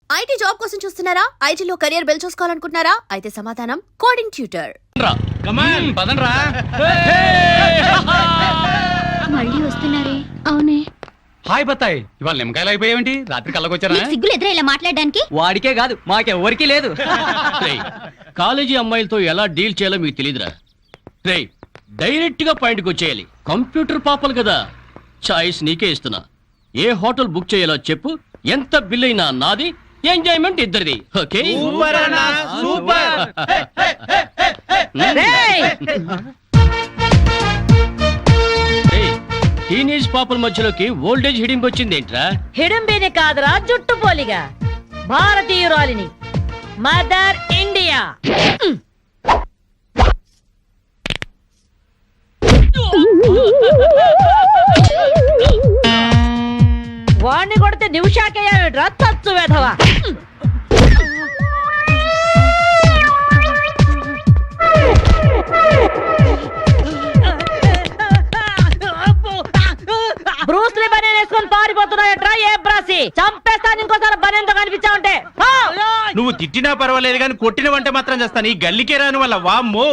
IT job కోసం చూస్తున్నారా? ఐటీలో కెరియర్ బిల్డ్ చూసుకోవాలనుకుంటున్నారా? అయితే సమాధానం కోడింగ్ ట్యూటర్. మళ్ళీ వస్తున్నారే? అవునే. హాయ్ బత్తాయి, ఇవాళ నిమ్మకాయలు అయిపోయావేంటి? రాత్రి కళ్ళకొచ్చారా? సిగ్గులు ఎదురా ఇలా మాట్లాడడానికి? వాడికే కాదు మాకెవ్వరికీ లేదు. కాలేజీ అమ్మాయిలతో ఎలా డీల్ చేయాలో మీకు తెలియదురా. రే, డైరెక్ట్ గా పాయింట్కి వచ్చేయాలి. కంప్యూటర్ పాపలు కదా, చాయిస్ నీకే ఇస్తున్నా. ఏ హోటల్ బుక్ చేయాలో చెప్పు, ఎంత బిల్ అయినా నాది, ఎంజాయ్మెంట్ ఇద్దరిది. ఓకే? టీనేజ్ పాపల మధ్యలోకి ఓల్డేజ్ హిడింపు వచ్చింది ఏంట్రా? హిడింబిని కాదురా, జుట్టు పోలిగా భారతీయురాలిని, మదర్ ఇండియా. వాణ్ణి కొడితే నిమిషాకయ్యావిడ్రా తచ్చు వెధవా. బ్రూస్లీ బనేన్ వేసుకొని పారిపోతున్నాయట్రా. ఏ బ్రాసి చంపేస్తాను ఇంకోసారి బనేన్తో కనిపించావుంటే. నువ్వు తిట్టినా పర్వాలేదు కానీ కొట్టిన వంట మాత్రం చేస్తాను. ఈ గల్లికే రాని వల్ల వామ్మో.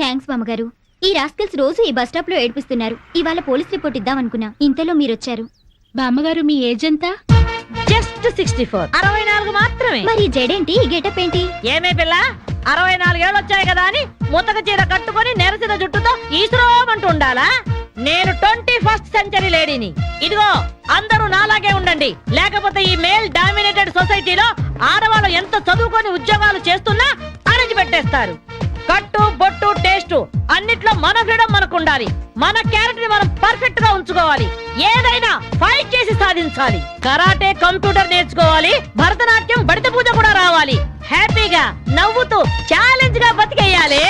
థ్యాంక్స్ బామ్మగారు. ఈ రాస్కల్స్ రోజు ఈ బస్ స్టాప్ లో ఏడిపిస్తున్నారు. ఇవాళ పోలీస్ రిపోర్ట్ ఇద్దాం అనుకున్నా, ఇంతలో మీరొచ్చారు. బామ్మగారు మీ ఏజ్ ఎంత? జస్ట్ 64. 64 మాత్రమే. మరి జడేంటి, ఈ గెటప్ ఏంటి? ఏమే పిల్ల, 64 ఏళ్ళు వచ్చాయి కదా అని ముతక చీర కట్టుకొని నెరసిన జుట్టుతో ఈశ్వరమంటూ ఉండాలా? నేను 21st సెంచరీ లేడీని. ఇదిగో అందరూ నాలాగే ఉండండి, లేకపోతే ఈ మేల్ డామినేటెడ్ సొసైటీలో ఆడవాళ్ళు ఎంత చదువుకొని ఉద్యోగాలు చేస్తున్నా అణిచి పెట్టేస్తారు. కట్టు బొట్టు టేస్ట్ అన్నిట్లో మన ఫ్రీడమ్ మనకు ఉండాలి. మన క్యారెక్టర్ ని మనం పర్ఫెక్ట్ గా ఉంచుకోవాలి. ఏదైనా ఫైట్ చేసి సాధించాలి. కరాటే, కంప్యూటర్ నేర్చుకోవాలి. భరతనాట్యం, బడిత పూజ కూడా రావాలి. హ్యాపీగా నవ్వుతూ ఛాలెంజ్ గా బతికేయాలి.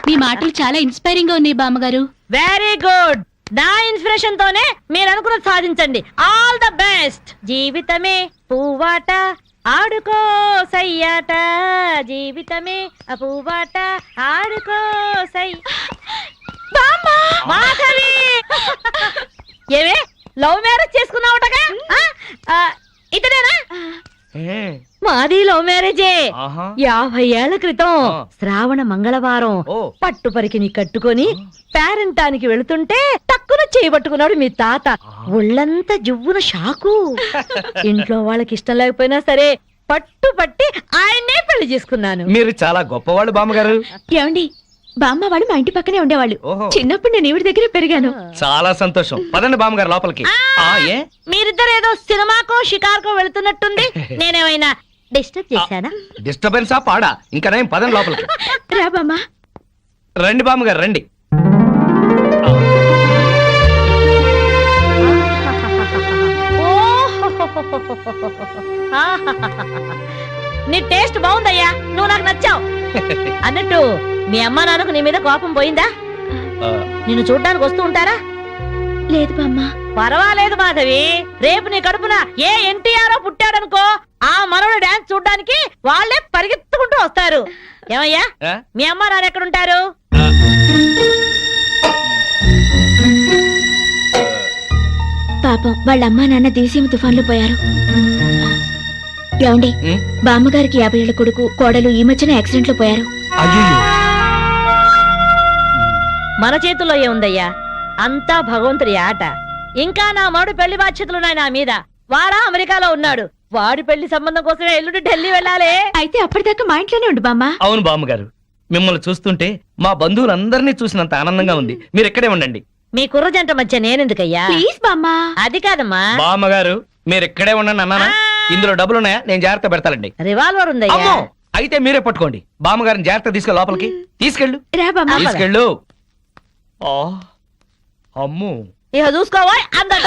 మీ మాటలు చాలా ఇన్స్పైరింగ్ గా ఉన్నాయి బామ్మగారు. Very good. నా ఇన్స్పిరేషన్ తోనే మీరు అనుకున్నది సాధించండి. All the best. జీవితమే పువ్వాట, ఆడుకో సయ్యాట. జీవితమే పువ్వాట, ఆడుకో సై. మాధవి, ఏవే లవ్ మ్యారేజ్ చేసుకున్నావుటగా? ఇతనేనా? మాది లవ్ మ్యారేజే. 50 ఏళ్ల క్రితం శ్రావణ మంగళవారం పట్టు పరికిని కట్టుకొని పేరంటానికి వెళుతుంటే టక్కున చేయబట్టుకున్నాడు మీ తాత. ఒళ్ళంతా జువ్వున షాకు. ఇంట్లో వాళ్ళకి ఇష్టం లేకపోయినా సరే పట్టు పట్టి ఆయన్నే పెళ్లి చేసుకున్నాను. మీరు చాలా గొప్పవాళ్ళు బామ్మగారు. ఏమండి, బామ్మ వాళ్ళు మా ఇంటి పక్కనే ఉండేవాళ్ళు. చిన్నప్పుడు నేను ఈవిడ దగ్గర పెరిగాను. చాలా సంతోషం. పదండి బామ్మగారు లోపలికి. మీరిద్దరు ఏదో సినిమాకో షికార్కో వెళుతున్నట్టుంది. నేనేమైనా డిస్టర్బ్ చేశానా? డిస్టర్బెన్సా పాడా? ఇంకా నేను పదండి లోపలికి. రా బామ్మ. రండి బామ్మగారు రండి. నీ టేస్ట్ బాగుందయ్యా, నువ్వు నాకు నచ్చావు. అన్నట్టు మీ అమ్మ నాన్నకు నీ మీద కోపం పోయిందా? నిన్ను చూడ్డానికి వస్తూ ఉంటారా? లేదు బామ్మ. పర్వాలేదు మాధవి, రేపు నీ కడుపున ఏ ఎన్టీఆర్ పుట్టాడనుకో, ఆ మనవడు డాన్స్ చూడ్డానికి వాళ్ళే పరిగెత్తుకుంటూ వస్తారు. ఏమయ్యా, మీ అమ్మ నాన్న ఎక్కడుంటారు? పాపం వాళ్ళ అమ్మా నాన్న దివిసీమ తుఫాన్లో పోయారు. ఏమండి, బామ్మగారికి 50 ఏళ్ల కొడుకు కోడలు ఈ మధ్యన యాక్సిడెంట్ లో పోయారు. మన చేతుల్లో ఏముందయ్యా, అంతా భగవంతుడి ఆట. ఇంకా నా మాడు పెళ్లి బాధ్యతలున్నాయి నా మీద. వాడా అమెరికాలో ఉన్నాడు. వాడి పెళ్లి సంబంధం కోసమే ఎల్లుండి ఢిల్లీ వెళ్ళాలి. అయితే అప్పటిదాకా మా ఇంట్లోనే ఉండు బామ్మ. అవును బామ్మగారు, మిమ్మల్ని చూస్తుంటే మా బంధువులందరినీ చూసినంత ఆనందంగా ఉంది. మీరు ఇక్కడే ఉండండి. మీ కుర్ర జంట మధ్య నేనెందుకయ్యా? ప్లీజ్ బామ్మ. అది కాదమ్మా. బామ్మగారు మీరు ఇక్కడే ఉండండి అన్నానా? ఇందులో డబ్బులున్నాయా? నేను జాగ్రత్త పెడతానండి. రివాల్వర్ ఉందయ్యా. అయితే మీరే పట్టుకోండి. బామ్మగారిని జాగ్రత్త తీసుకెళ్ళి లోపలికి తీసుకెళ్ళు. తీసుకెళ్ళు. అమ్ము, ఇక చూసుకోవా అందట.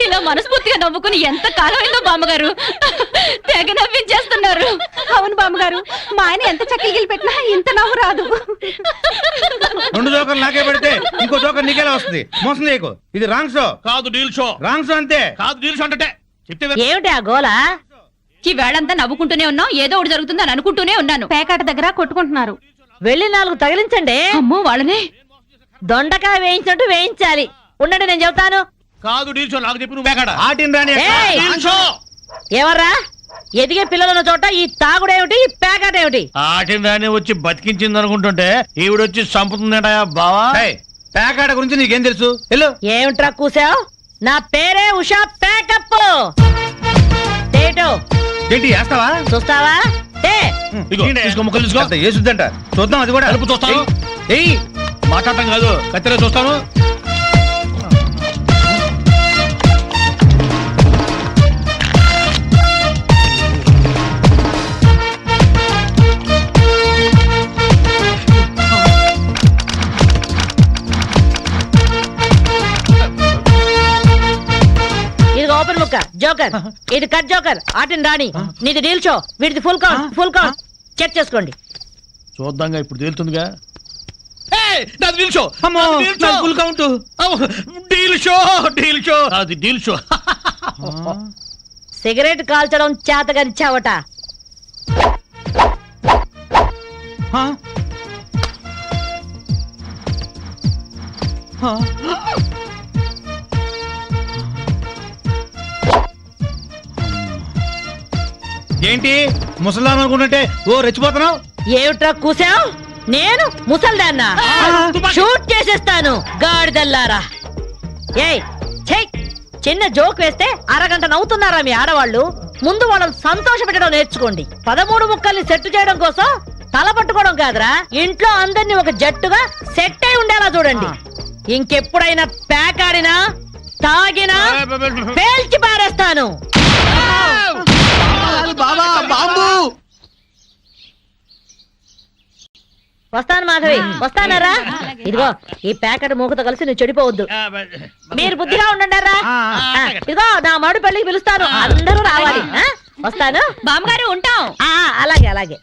ఇలా మనస్ఫూర్తిగా నవ్వుకుని ఎంత కాలమైందో బామ్మగారు. తెగ నవ్వించేస్తున్నారు. అవును బామ్మగారు, మా ఆయన ఎంత చక్కిలు పెట్టినా ఇంత నవ్వు రాదు. 2 జోకర్లు నాకే పెడితే ఇంకో జోకర్ నీకేలా వస్తుంది? మోసం చేయకు. ఇది రాంగ్ షో కాదు, డీల్ షో. రాంగ్ షో అంతే. కాదు, డీల్ షో అంటే ఏమిటి ఆ గోలా? ఈ వేళంతా నవ్వుకుంటూనే ఉన్నాం, ఏదో ఒకటి జరుగుతుందని అనుకుంటూనే ఉన్నాను. పేకాట దగ్గర కొట్టుకుంటున్నారు. వెళ్ళి 4 తగిలించండి. అమ్మో వాళ్ళనే. దొండకాయ వేయించినట్టు వేయించాలి. ఉండండి నేను చెబుతాను. కాదు డీల్ షో నాకు చెప్పి నువ్వు ఎక్కడ ఆటిని రాని ఏయ్! డీల్ షో ఎవర్రా ఎదిగే పిల్లలున్న చోట ఈ తాగుడేమిటి, ఈ పేకాట ఏమిటి? ఆటిని రాని వచ్చి బతికించింది అనుకుంటుంటే ఈవిడొచ్చి చంపుతుందటయా బావా. పేకాట గురించి నీకేం తెలుసు? వెళ్ళు. ఏమిట్రా కూసావు? నా పేరే ఉషా పేకప్. తేటు ఏంటి వేస్తావా? చూస్తావా? తే. ఇదిగో, తీసుకో, ముక్కలు తీసుకో. అంత ఏసుద్దంట. చూద్దాం అది కూడా. కలుపు చూస్తాను. ఏయ్ మాట్లాడటం కాదు, కత్తిలో చూస్తాను. ఇది ఓపెన్ ముక్క జోకర్, ఇది కట్ జోకర్. ఆటిని రాణి, నీది డీల్ షో, వీడిది full count. Full count check చేసుకోండి. చూద్దాంగా, ఇప్పుడు తేలుతుందిగా. నాది డీల్ షో. అమ్మో, నాది డీల్ షో. నాకు full count. Deal show, deal show. అది డీల్ షో. సిగరెట్ కాల్చడం చేతగాని చావట. ఆ? ఆ? ఏంటి ముసలాం అనుకుంటుంటే ఓ రెచ్చిపోతున్నావు? ఏమిట్రా కూసావు? నేను ముసల్దాన్నా? షూట్ చేసేస్తాను గాడిదల్లారా. ఏయ్ ఛై, చిన్న జోక్ వేస్తే అరగంట నవ్వుతున్నారా మీ ఆడవాళ్ళు? ముందు వాళ్ళని సంతోష పెట్టడం నేర్చుకోండి. 13 ముక్కల్ని సెట్ చేయడం కోసం తల పట్టుకోవడం కాదురా, ఇంట్లో అందరినీ ఒక జట్టుగా సెట్ అయి ఉండేలా చూడండి. ఇంకెప్పుడైనా ప్యాక్ ఆడినా తాగినా పేల్చి పారేస్తాను. వస్తాను మాధవి, వస్తానారా? ఇదిగో ఈ ప్యాకెట్ మూకతో కలిసి నువ్వు చెడిపోవద్దు. మీరు బుద్ధిగా ఉండండారా? ఇదిగో నా మాడు పెళ్లికి పిలుస్తాను, అందరూ రావాలి. వస్తాను బామ్మగారు, ఉంటాం. అలాగే అలాగే.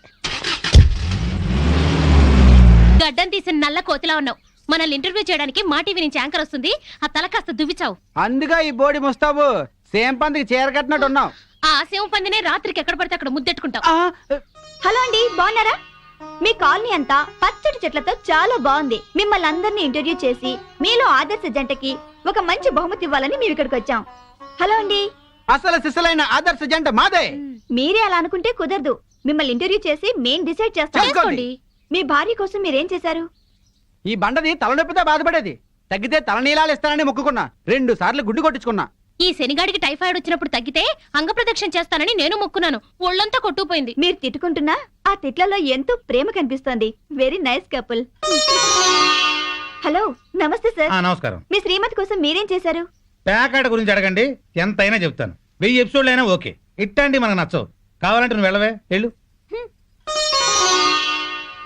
గడ్డం తీసిన నల్ల కోతిలా ఉన్నావు. మనల్ని ఇంటర్వ్యూ చేయడానికి మా టీవీ నుంచి యాంకర్ వస్తుంది. ఆ తల కాస్త దువ్విచావు. అందుగా ఈ బోడి ముస్తాబు సేమ్ పందికి చీర కట్టినట్టు ఉన్నావు. ఆ శివ పందినే రాత్రికి ఎక్కడ పడితే అక్కడ ముద్దెట్టుకుంటావు. హలో అండి, బాగున్నారా? మీ కాలనీ అంతా పచ్చటి చెట్లతో చాలా బాగుంది. మిమ్మల్ని అందరినీ ఇంటర్వ్యూ చేసి మీలో ఆదర్శ జంటకి ఒక మంచి బహుమతి ఇవ్వాలని మేము ఇక్కడికి వచ్చాం. హలో అండి. అసలు సిసలైన ఆదర్శ జంట మాదే. మీరే అలా అనుకుంటే కుదరదు. మిమ్మల్ని ఇంటర్వ్యూ చేసి మేం డిసైడ్ చేస్తాం. చేసుకోండి. మీ భార్య కోసం మీరేం చేశారు? ఈ బండది తలనొప్పితో బాధపడేది. తగ్గితే తలనీలాలు ఇస్తానని మొక్కుకున్నా. 2 సార్లు గుడ్డు కొట్టించుకున్నా. ఈ శనిగాడికి టైఫాయిడ్ వచ్చినప్పుడు తగ్గితే అంగప్రదక్షిణ చేస్తానని నేను మొక్కున్నాను. ఒళ్ళంతా కొట్టుకుపోయింది. మీరు తిట్టుకుంటున్నా ఆ తిట్లలో ఎంతో ప్రేమ కనిపిస్తోంది. Very nice couple. హలో, నమస్తే సార్. నమస్కారం. మీ శ్రీమతి కోసం మీరేం చేశారు? పేకాట గురించి అడగండి, ఎంతైనా చెప్తాను. 1000 ఎపిసోడ్లు అయినా ఓకే. ఇట్టండి మనకు నచ్చవు. కావాలంటే నువ్వు వెళ్ళవే, వెళ్ళు.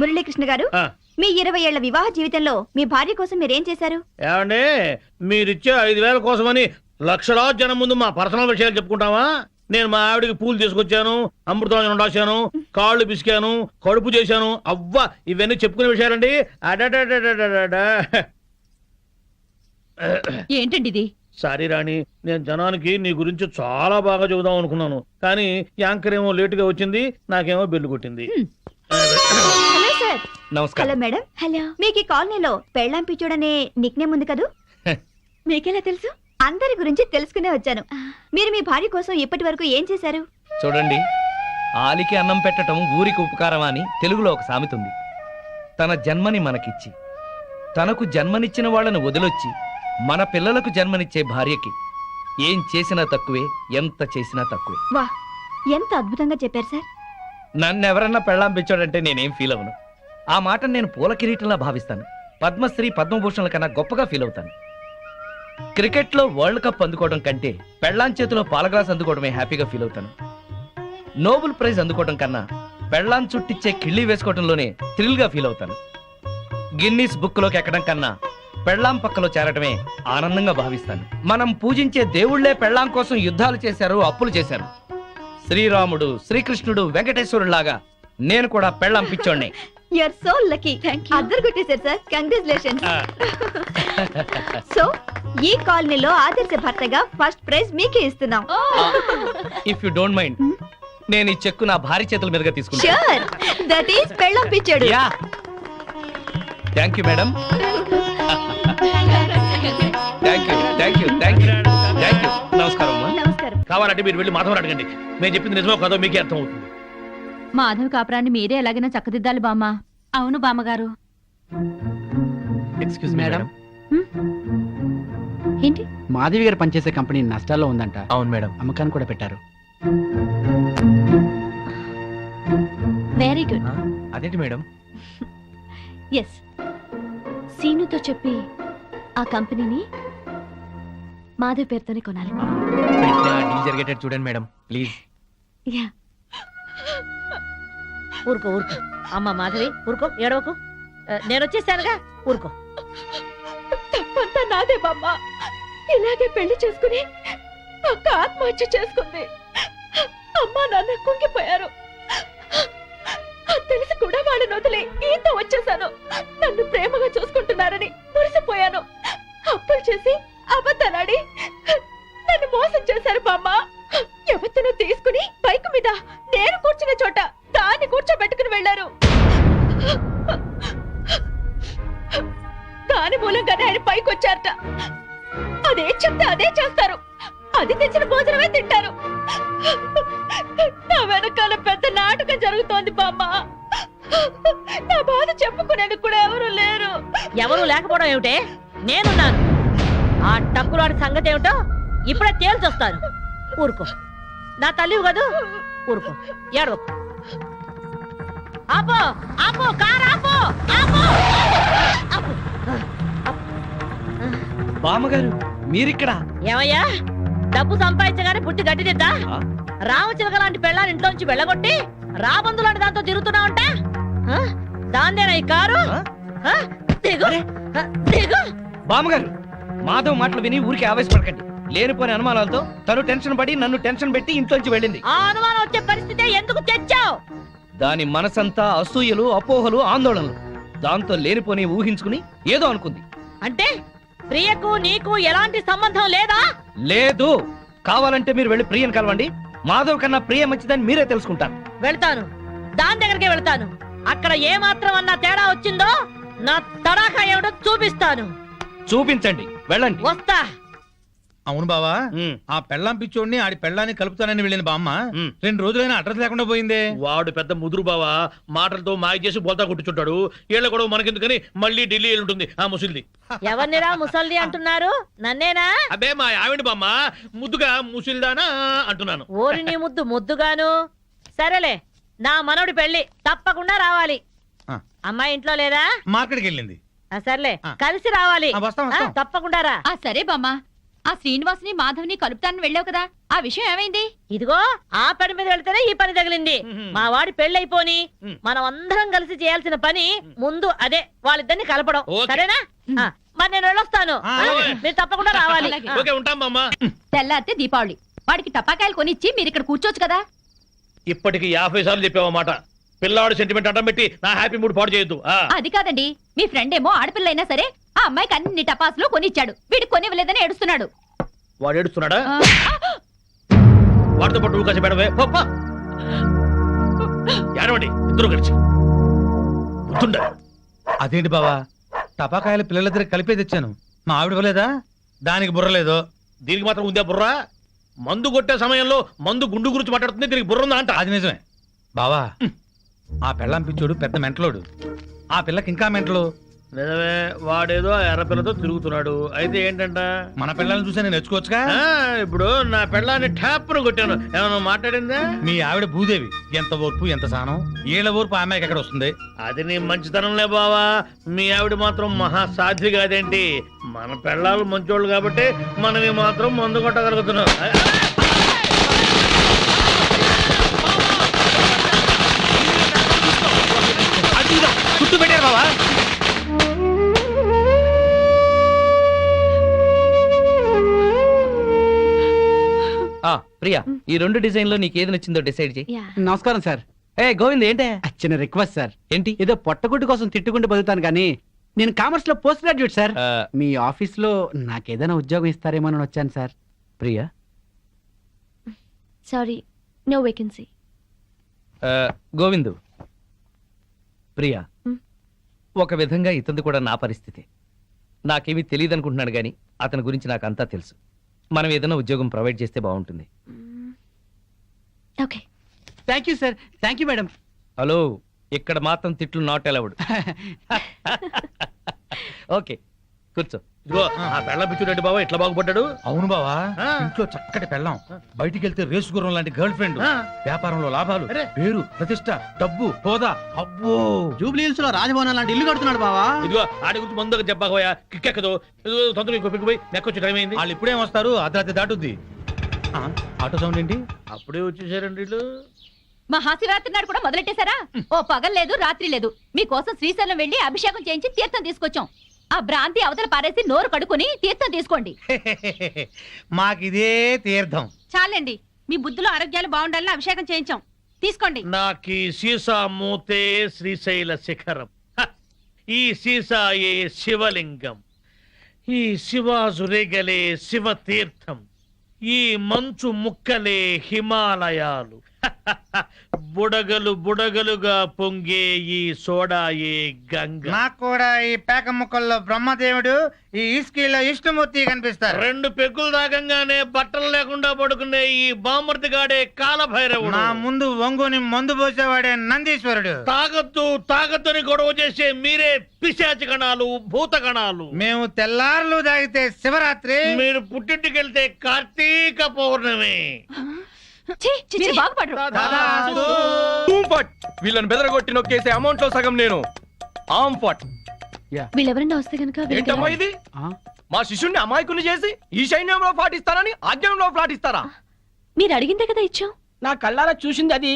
మురళీకృష్ణ గారు, మీ 20 ఏళ్ల వివాహ జీవితంలో మీ భార్య కోసం మీరేం చేశారు? ఏమండి, మీరిచ్చే 5,000 కోసమని లక్షలాది జనం ముందు మా పర్సనల్ విషయాలు చెప్పుకుంటావా? నేను మా ఆవిడికి పూలు తీసుకొచ్చాను, అమృతం రాశాను, కాళ్ళు పిసికాను, కడుపు చేశాను. అవ్వా, ఇవన్నీ చెప్పుకునే విషయాలండి. ఏంటండి ఇది? సారీ రాణి, నేను జనానికి నీ గురించి చాలా బాగా చెబుదాం అనుకున్నాను, కానీ యాంకర్ ఏమో లేటుగా వచ్చింది, నాకేమో బెల్లు కొట్టింది. Hello sir. నమస్కారం. Hello madam. హలో. మీకు ఈ కాలనీలో పెళ్ళాం పిచ్చోడనే నిక్నేమ్ ఉంది కదూ? మీకెలా తెలుసు? అందరి గురించి తెలుసుకునే వచ్చాను. మీరు మీ భార్య కోసం ఇప్పటి వరకు ఏం చేశారు? చూడండి, ఆలికి అన్నం పెట్టడం ఊరికి ఉపకారం అని తెలుగులో ఒక సామెత ఉంది. తన జన్మని మనకిచ్చి తనకు జన్మనిచ్చిన వాళ్ళను వదిలొచ్చి మన పిల్లలకు జన్మనిచ్చే భార్యకి ఏం చేసినా తక్కువే, ఎంత చేసినా తక్కువే. వా, ఎంత అద్భుతంగా చెప్పారు సార్. నన్నెవరన్నా పెళ్ళాం పిచ్చోడంటే నేనేం ఫీల్ అవను. ఆ మాట నేను పూల కిరీటంలా భావిస్తాను. పద్మశ్రీ పద్మభూషణల కన్నా గొప్పగా ఫీల్ అవుతాను. క్రికెట్లో వరల్డ్ కప్ అందుకోవడం కంటే పెళ్ళాం చేతిలో పాల గ్లాస్ అందుకోవడమే హ్యాపీగా ఫీల్ అవుతాను. నోబెల్ ప్రైజ్ అందుకోవడం కన్నా పెళ్ళాం చుట్టిచ్చే కిళ్ళి వేసుకోవడంలోనే థ్రిల్గా ఫీల్ అవుతాను. గిన్నీస్ బుక్లోకి ఎక్కడం కన్నా పెళ్ళాం పక్కలో చేరటమే ఆనందంగా భావిస్తాను. మనం పూజించే దేవుళ్లే పెళ్ళాం కోసం యుద్ధాలు చేశారు, అప్పులు చేశారు. శ్రీరాముడు, శ్రీకృష్ణుడు, వెంకటేశ్వరులాగా నేను కూడా పెళ్ళాం పిచ్చోడ్నే. You are so lucky. అద్దరు కొట్టేశారు సార్. కంగ్రాచులేషన్స్. సో ఈ కాలనీలో ఆదర్శ భర్తగా ఫస్ట్ ప్రైజ్ మీకే ఇస్తున్నాం. ఇఫ్ యు డోంట్ మైండ్, నేను ఈ చెక్కు నా భార్య చేతుల మీదుగా తీసుకుంటాను. ష్యూర్, దట్ ఈస్ పెళ్ళాం పిచ్చోడు. Thank you madam. కావాలంటే మీరు వెళ్ళి మాధవని అడగండి. నేను చెప్పింది నిజమో కాదో మీకే అర్థం అవుతుంది. మాధవ్ కాపురాన్ని మీరే ఎలాగైనా చక్కదిద్దాలి బామ్మ. అవును బామ్మగారు. ఎక్స్క్యూజ్ మేడం, ఏంటి? మాధవి గారు పనిచేసే కంపెనీ నష్టాల్లో ఉందంట. అవును మేడం. అమ్మకాన్ని కూడా పెట్టారు. Very good. అదేంటి మేడం? ఎస్, సీనుతో చెప్పి ఆ కంపెనీని మాధవ్ పేరుతోనే కొనాలి. పెట్టిన డీల్ జరిగేటట్టు చూడండి మేడం ప్లీజ్. యా, ఊరుకో ఊరుకో. అమ్మ మాధవి ఊరుకో, ఏడవకు. నేను వచ్చేసానుగా, ఊరుకో. తప్పంతా నాదే బామ్మ. ఇలాగే పెళ్లి చేసుకుని అక్క ఆత్మహత్య చేసుకుంది. అమ్మా నాన్న కుంగిపోయారు. అది తెలిసి కూడా వాళ్ళని వదిలి ఈత వచ్చేసాను. నన్ను ప్రేమగా చూసుకుంటున్నారని మురిసిపోయాను. అప్పులు చేసి అబద్ధాలాడి నన్ను మోసం చేశారు బామ్మ. ఎవరితోనో తీసుకుని బైక్ మీద నేను కూర్చునే చోట దాన్ని కూర్చోబెట్టుకుని వెళ్లారు. దాని మూలంగానే ఆయన పైకి వచ్చారట. అదే చెప్తే అదే చేస్తారు. అది తెచ్చిన భోజనమే తింటారు. నా వెనకాల పెద్ద నాటకం జరుగుతోంది బామ్మ. నా బాధ చెప్పుకునేందుకు కూడా ఎవరు లేరు. ఎవరు లేకపోవడం ఏమిటే? నేనున్నాను. ఆ టక్కులాడి సంగతి ఏమిటో ఇప్పుడే తేల్చొస్తాను. ఊరుకో, నా తల్లివి కదూ, ఊరుకో, ఏడవకు. ఆపో ఆపో, కారు ఆపో, ఆపో, ఆపో. బామ్మగారు మీరిక్కడ? ఏమయ్యా, డబ్బు సంపాదించగానే పుట్టి గట్టిదిద్దా? రామచిలక లాంటి పెళ్ళాన్ని ఇంట్లోంచి వెళ్ళగొట్టి రాబందు లాంటి దాంతో తిరుగుతున్నావంట. దాందేనా ఈ కారు? దిగు, దిగు. బామ్మగారు, మాధవ్ మాటలు విని ఊరికి ఆవేశపడకండి. లేనిపోని అనుమానాలతో తను టెన్షన్ పడి నన్ను టెన్షన్ పెట్టి ఇంట్లోంచి వెళ్ళింది. ఆ అనుమానం వచ్చే పరిస్థితి ఎందుకు తెచ్చావు? దాని మనసంతా అసూయలు, అపోహలు, ఆందోళనలు. దాంతో లేనిపోని ఊహించుకుని ఏదో అనుకుంది. అంటే ప్రియకు నీకు ఎలాంటి సంబంధం లేదా? లేదు. కావాలంటే మీరు వెళ్ళి ప్రియని కలవండి. మాధవ్ కన్నా ప్రియ మంచిదని మీరే తెలుసుకుంటారు. వెళ్తాను, దాని దగ్గరికే వెళ్తాను. అక్కడ ఏ మాత్రం అన్నా తేడా వచ్చిందో నా తడాఖా ఏమిటో చూపిస్తాను. చూపించండి, వెళ్ళండి. వస్తా. అవును బావా, ఉమ్. ఆ పెళ్ళాం పిచ్చోడిని ఆడి పెళ్ళాన్ని కలుపుతానని వెళ్ళిన బామ్మ ఉమ్. 2 రోజులైనా అడ్రస్ లేకుండా పోయిందే. వాడు పెద్ద ముదురు బావా, మాటలతో మాయ చేసి బోల్తా కొట్టుచుంటాడు. ఏళ్ళ కూడా మనకెందుకని మళ్ళీ ఢిల్లీ ఉంటుంది ఆ ముసిల్ది. ఎవరినిరా ముసల్ది అంటున్నారు? నన్నేనా? అబ్బే మా ఆవిడ బామ్మ, ముద్దుగా ముసిల్దానా అంటున్నాను. ఓరి నీ ముద్దు ముద్దుగాను. సరేలే, నా మనవడి పెళ్లి తప్పకుండా రావాలి. ఆ. అమ్మాయి ఇంట్లో లేదా? మార్కెట్కి వెళ్ళింది. సర్లే, ఆ. కలిసి రావాలి. వస్తాం, వస్తాం. తప్పకుండా రా. ఆ సరే బామ్మ. ఆ శ్రీనివాసుని మాధవ్ని కలుపుతానని వెళ్ళావు కదా, ఆ విషయం ఏమైంది? ఇదిగో ఆ పని మీద వెళ్తేనే ఈ పని తగిలింది. మా వాడి పెళ్ళైపోని మనం అందరం కలిసి చేయాల్సిన పని ముందు అదే, వాళ్ళిద్దరిని కలపడం. ఓకే. సరేనా? మరి నేను వెళ్ళొస్తాను. ఆ, మీరు తప్పకుండా రావాలి. అలాగే. ఓకే, ఉంటాం బామ్మ. తెల్లారితే దీపావళి. వాడికి టపాకాయలు కొనిచ్చి మీరు ఇక్కడ కూర్చోవచ్చు కదా. ఇప్పటికి 50 సార్లు చెప్పావన్నమాట. పిల్లాడు సెంటిమెంట్ అడ్డం పెట్టి నా హ్యాపీ మూడ్ పాడు చేయొద్దు. అది కాదండి, మీ ఫ్రెండ్ ఏమో ఆడపిల్లైనా సరే ఆ అమ్మాయికి అన్ని టపాసులు కొనిచ్చాడు. వీడికి కొనివ్వలేదని ఏడుస్తున్నాడు. వాడు ఏడుస్తున్నాడా? ఆ, వాడితో పాటు నువ్వు కాసి పెడవే. ఏడవండి ఇద్దరు కలిసి. గుర్తుండా? అదేంటి బావా, టపాకాయలు పిల్లలిద్దరు కలిపే తెచ్చాను. మా ఆవిడ ఇవ్వలేదా? దానికి బుర్రలేదు. దీనికి మాత్రం ఉందే బుర్ర? మందు కొట్టే సమయంలో మందు గుండు గురించి మాట్లాడుతుంది, దీనికి బుర్ర ఉందా అంట. అది నిజమే బావా. ఆ పెళ్ళాం పిచ్చోడు పెద్ద మెంటలోడు. ఆ పిల్లకి ఇంకా మెంటలు. నిజమే, వాడేదో ఎర్రపిల్లతో తిరుగుతున్నాడు. అయితే ఏంటంట? మన పిల్లల్ని చూసి నేను నేర్చుకోవచ్చుగా. ఇప్పుడు నా పెళ్ళాన్ని ట్యాప్ను కొట్టాను, ఏమన్నా మాట్లాడిందా? మీ ఆవిడ భూదేవి, ఎంత ఓర్పు ఎంత సహనం. ఏళ్ళ ఓర్పు ఆ అమ్మాయికి ఎక్కడ వస్తుంది? అది నీ మంచితనంలే బావా. మీ ఆవిడ మాత్రం మహాసాధ్వి కాదేంటి? మన పెళ్ళాలు మంచోళ్ళు కాబట్టి మనవి మాత్రం మందు కొట్టగలుగుతున్నాం. చుట్టూ పెట్టారు బావా. ప్రియా, ఈ 2 డిజైన్లో నీకు ఏది నచ్చిందో డిసైడ్ చేయి. నమస్కారం సార్. ఏ గోవింద్, ఏంటే? చిన్న రిక్వెస్ట్ సార్. ఏంటి? ఏదో పొట్టగుడ్డు కోసం తిట్టుకుంటూ బతుకుతాను కానీ నేను కామర్స్ లో పోస్ట్ గ్రాడ్యుయేట్ సార్. మీ ఆఫీస్ లో నాకేదైనా ఉద్యోగం ఇస్తారేమో అని వచ్చాను sir. Priya, sorry, no vacancy. Govindu, Priya, ఒక విధంగా ఇతంది కూడా నా పరిస్థితి. నాకేమీ తెలియదు అనుకుంటున్నాడు కానీ అతని గురించి నాకు అంతా తెలుసు. మనం ఏదైనా ఉద్యోగం ప్రొవైడ్ చేస్తే బాగుంటుంది. Okay. Thank you sir, thank you madam. Hello, ఇక్కడ మాత్రం తిట్లు నాట్ అలౌడ్. ఓకే, కూర్చో. ఇదిగో ఆ పెళ్ళం పిచ్చుడండి బాబా ఎట్లా బాగుపడ్డాడు. అవును బావా, ఇంట్లో చక్కటి పెళ్ళాం, బయటికి వెళ్తే రేసు గుర్రం లాంటి గర్ల్ ఫ్రెండ్, వ్యాపారంలో లాభాలు, పేరు, ప్రతిష్ట, డబ్బు, హోదా. అబ్బో, జూబ్లీ హిల్స్ లో రాజభవన్ లాంటి ఇల్లు కడుతున్నాడు బావా. ఇదిగో ఆడి గురించి ముందుగా చెప్పకపోయా కిక్కెక్కదు. తొందరగా ఇంకో పిక్కు పోయి నెక్కొచ్చి టైం అయింది. వాళ్ళు ఇప్పుడేం వస్తారు, అర్ధరాత్రి దాటుద్ది. ఆటో సౌండ్ ఏంటి? అప్పుడే వచ్చేసారండి వీళ్ళు. మహాశివరాత్రి నాడు కూడా మొదలెట్టేశారా? ఓ పగలు లేదు రాత్రి లేదు. మీకోసం శ్రీశైలం వెళ్లి అభిషేకం చేయించి తీర్థం తీసుకొచ్చాం. ఆ భ్రాంతి అవతల పారేసి నోరు కడుకుని తీర్థం తీసుకోండి. మాకిదే తీర్థం. చాలండి, మీ బుద్ధులు ఆరోగ్యాలు బాగుండాలని అభిషేకం చేయించాం. తీసుకోండి. నాకీ సీసా మూతే శ్రీశైల శిఖరం, హ! ఈ సీసాయే శివలింగం, ఈ శివాజురేగలే శివ తీర్థం, ఈ మంచు ముక్కలే హిమాలయాలు, బుడగలు బుడగలుగా పొంగే ఈ సోడాయే గంగ. నాకు కూడా ఈ పేక ముక్కల్లో బ్రహ్మదేవుడు, ఈ ఇస్కీలో విష్ణుమూర్తి కనిపిస్తారు. 2 పెగ్గులు దాగంగానే బట్టలు లేకుండా పడుకునే ఈ బామర్తిగాడే కాలభైరవుడు. నా ముందు వంగుని మందు పోసేవాడే నందీశ్వరుడు. తాగొద్దు తాగొద్దని గొడవ చేసే మీరే పిశాచి గణాలు, భూత గణాలు. మేము తెల్లారులు తాగితే శివరాత్రి, మీరు పుట్టింటికెళ్తే కార్తీక పౌర్ణమి. మీరు బాగుపడరు. వీళ్ళని బెదరగొట్టి నొక్కేసే అమౌంట్ లో సగం నేను. ఆమ్ ఫట్. వీళ్ళెవరన్నా వస్తే కనుక ఏంటమ్మా ఇది? మా శిష్యుణ్ణి అమాయకుని చేసి ఈ సైన్యంలో పాటిస్తారని ఆజ్ఞంలో పాటిస్తారా? మీరు అడిగిందే కదా ఇచ్చాం. నా కళ్ళారా చూసింది అది.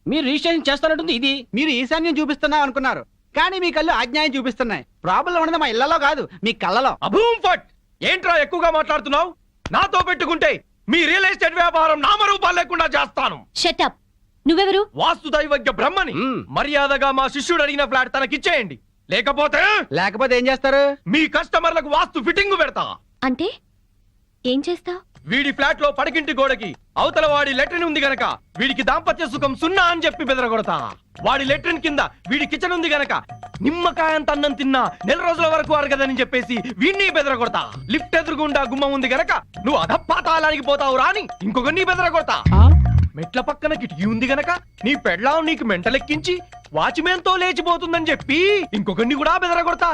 మీరు రిజిస్ట్రేషన్ చేస్తానంటుంది ఇది. మీరు ఈశాన్యం చూపిస్తున్నాం అనుకున్నారు, కానీ మీ కళ్ళు ఆజ్ఞాయం చూపిస్తున్నాయి. ప్రాబ్లం ఉన్నది మా ఇళ్లలో కాదు, మీ కళ్ళలో. అభూమ్ ఫట్. ఏంట్రా ఎక్కువగా మాట్లాడుతున్నావు? నాతో పెట్టుకుంటే మీ రియల్ ఎస్టేట్ వ్యాపారం నామరూపాలు లేకుండా చేస్తాను. షటప్. నువ్వెవరు? వాస్తు దైవజ్ఞ బ్రహ్మని. మర్యాదగా మా శిష్యుడు అడిగిన ఫ్లాట్ తనకిచ్చేయండి, లేకపోతే ఏం చేస్తారు? మీ కస్టమర్లకు వాస్తు ఫిట్టింగ్ పెడతా. అంటే ఏం చేస్తావు? వీడి ఫ్లాట్ లో పడకింటి గోడకి అవతల వాడి లెట్రిన్ ఉంది గనక వీడికి దాంపత్య సుఖం 0 అని చెప్పి బెదరగొడతా. వాడి లెట్రిన్ కింద వీడి కిచెన్ ఉంది గనక నిమ్మకాయంత అన్నం తిన్నా 4 రోజుల వరకు అరగదని చెప్పేసి వీడిని బెదరగొడతా. లిఫ్ట్ ఎదురుగుండా గుమ్మం ఉంది గనక నువ్వు అధపాతాళానికి పోతావు రాని ఇంకొకరిని బెదరగొడతా. మెట్ల పక్కన కిటికీ ఉంది గనక నీ పెళ్ళాం నీకు మెంటలెక్కించి వాచ్మెన్ తో లేచిపోతుందని చెప్పి ఇంకొకరిని కూడా బెదరగొడతా.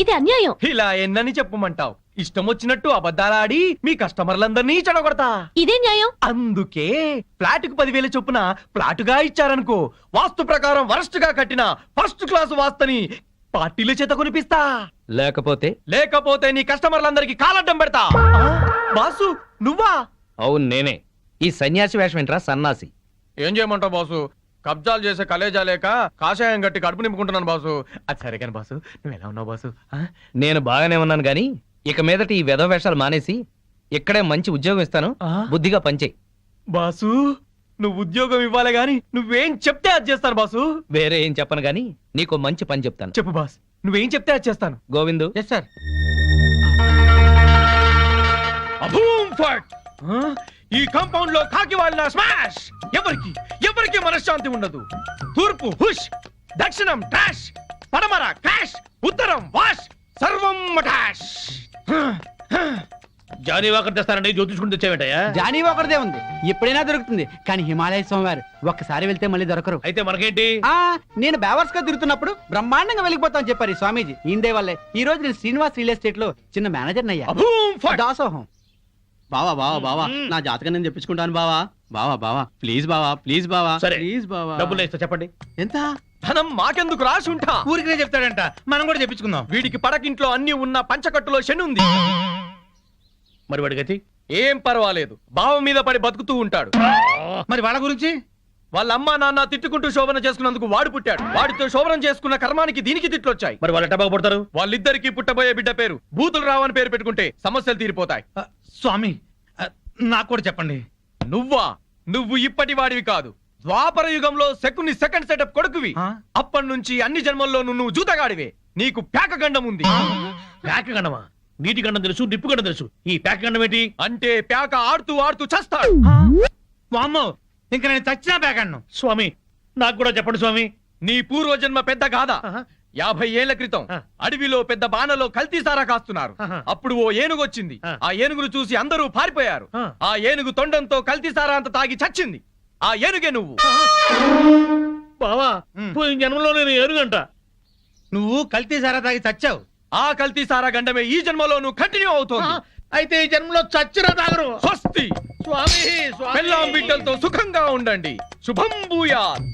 ఇది అన్యాయం. ఇలా ఎన్నని చెప్పమంటావు? ఇష్టం వచ్చినట్టు అబద్ధాలాడి మీ కస్టమర్లందరినీ చెడగొడతా. ఇదే న్యాయం. అందుకే ఫ్లాట్ కు 10,000 చొప్పున ఫ్లాటుగా ఇచ్చారనుకో, వాస్తు ప్రకారం వరస్ట్ గా కట్టిన ఫస్ట్ క్లాస్ వాస్తుని పార్టీల చేత కొనిపిస్తా. లేకపోతే నీ కస్టమర్లందరికీ కాలడ్డం పెడతా. బాసు నువ్వా? అవును నేనే. ఈ సన్యాసి వేషం ఏంట్రా సన్నాసి? ఏం చేయమంటావు బాసు? కబ్జాలు చేసే కలేజా లేక కాషాయం గట్టి కడుపు నింపుకుంటున్నాను బాసు. అది సరే కానీ బాసు, నువ్వు ఎలా ఉన్నావు బాసు? నేను బాగానే ఉన్నాను గాని ఇక మీదట ఈ వెధవ వేషాలు మానేసి ఇక్కడే మంచి ఉద్యోగం ఇస్తాను, బుద్ధిగా పనిచేయి. బాసు నువ్వు ఉద్యోగం ఇవ్వాలి గాని నువ్వేం చెప్తే అది చేస్తాను బాసు. వేరే ఏం చెప్పను గాని నీకు మంచి పని చెప్తాను. చెప్పు బాస్, నువ్వేం చెప్తే అది చేస్తాను. గోవిందు. Yes sir. అభూమ్ ఫట్. ఈ కాంపౌండ్ లో కాకి వాళ్ళ స్మాష్. ఎవరికి మనశ్శాంతి ఉండదు. తూర్పు హుష్, దక్షిణం ట్రాష్, పడమర క్రాష్, ఉత్తరం వాష్, సర్వం మటాష్. జానీ వాకర్ తెస్తానండి, జ్యోతిష్కుని తెచ్చావేంటయ్యా? జానీ ఒకరిదే ఉంది, ఎప్పుడైనా దొరుకుతుంది. కానీ హిమాలయ స్వామివారు ఒక్కసారి వెళ్తే మళ్ళీ దొరకరు. అయితే మనకేంటి? నేను బేవర్స్ గా తిరుగుతున్నప్పుడు బ్రహ్మాండంగా వెళ్ళిపోతాను చెప్పారు ఈ స్వామీజీ. ఈందే వల్లే ఈ రోజు నేను శ్రీనివాస్ రియల్ ఎస్టేట్ లో చిన్న మేనేజర్ అయ్యా. దాసోహం. బావా బావా బావా, నా జాతకం నేను తెప్పించుకుంటాను బావా. బావా బావా ప్లీజ్ బావా, ప్లీజ్ బావా, ప్లీజ్ బావా. డబ్బులు ఇస్తా, చెప్పండి ఎంత? ధనం మాకెందుకు, రాసి ఉంటా. ఊరికినే చెప్తాడంట, మనం కూడా చెప్పించుకుందాం. వీడికి పడకింట్లో అన్ని ఉన్న పంచకట్టులో శని ఉంది. మరి వాడి గతి? ఏం పర్వాలేదు, బావ మీద పడి బతుకుతూ ఉంటాడు. మరి వాళ్ళ గురించి? వాళ్ళ అమ్మా నాన్న తిట్టుకుంటూ శోభన చేసుకున్నందుకు వాడు పుట్టాడు. వాడితో శోభనం చేసుకున్న కర్మానికి దీనికి తిట్లొచ్చాయి. మరి వాళ్ళు ఎట్టా బాగుపడతారు? వాళ్ళిద్దరికి పుట్టబోయే బిడ్డ పేరు బూతులు రావని పేరు పెట్టుకుంటే సమస్యలు తీరిపోతాయి. స్వామి నాకు కూడా చెప్పండి. నువ్వు ఇప్పటి వాడివి కాదు, ద్వాపర యుగంలో శకుని సెకండ్ సెటప్ కొడుకువి. అప్పటి నుంచి అన్ని జన్మల్లోనూ నువ్వు జూతగాడివే. నీకు ప్యాక గండం ఉంది. ప్యాక గండమా? నీటి గండం తెలుసు, నిప్పు గండం తెలుసు, ఈ ప్యాక గండం ఏంటి? అంటే ప్యాక ఆడుతూ ఆడుతూ చస్తాడు. వామ్మో, ఇంకా నేను చచ్చినా ప్యాక గండం. స్వామి నాకు కూడా చెప్పండి స్వామి. నీ పూర్వజన్మ పెద్ద గాథ. 50 ఏళ్ల క్రితం అడవిలో పెద్ద బాణలో కల్తీసారా కాస్తున్నారు. అప్పుడు ఓ ఏనుగు వచ్చింది. ఆ ఏనుగును చూసి అందరూ పారిపోయారు. ఆ ఏనుగు తొండంతో కల్తీసారా అంత తాగి చచ్చింది. ఆ ఏనుగే నువ్వు. బావా పోయిన జన్మలో నేను ఏనుగంట. నువ్వు కల్తీ సారా తాగి చచ్చావు. ఆ కల్తీ సారా గండమే ఈ జన్మలో నువ్వు కంటిన్యూ అవుతోంది. అయితే ఈ జన్మలో చచ్చిరా తాగరు. స్వస్తి. స్వామి పెళ్ళాం బిడ్డలతో సుఖంగా ఉండండి. శుభం భూయాత్.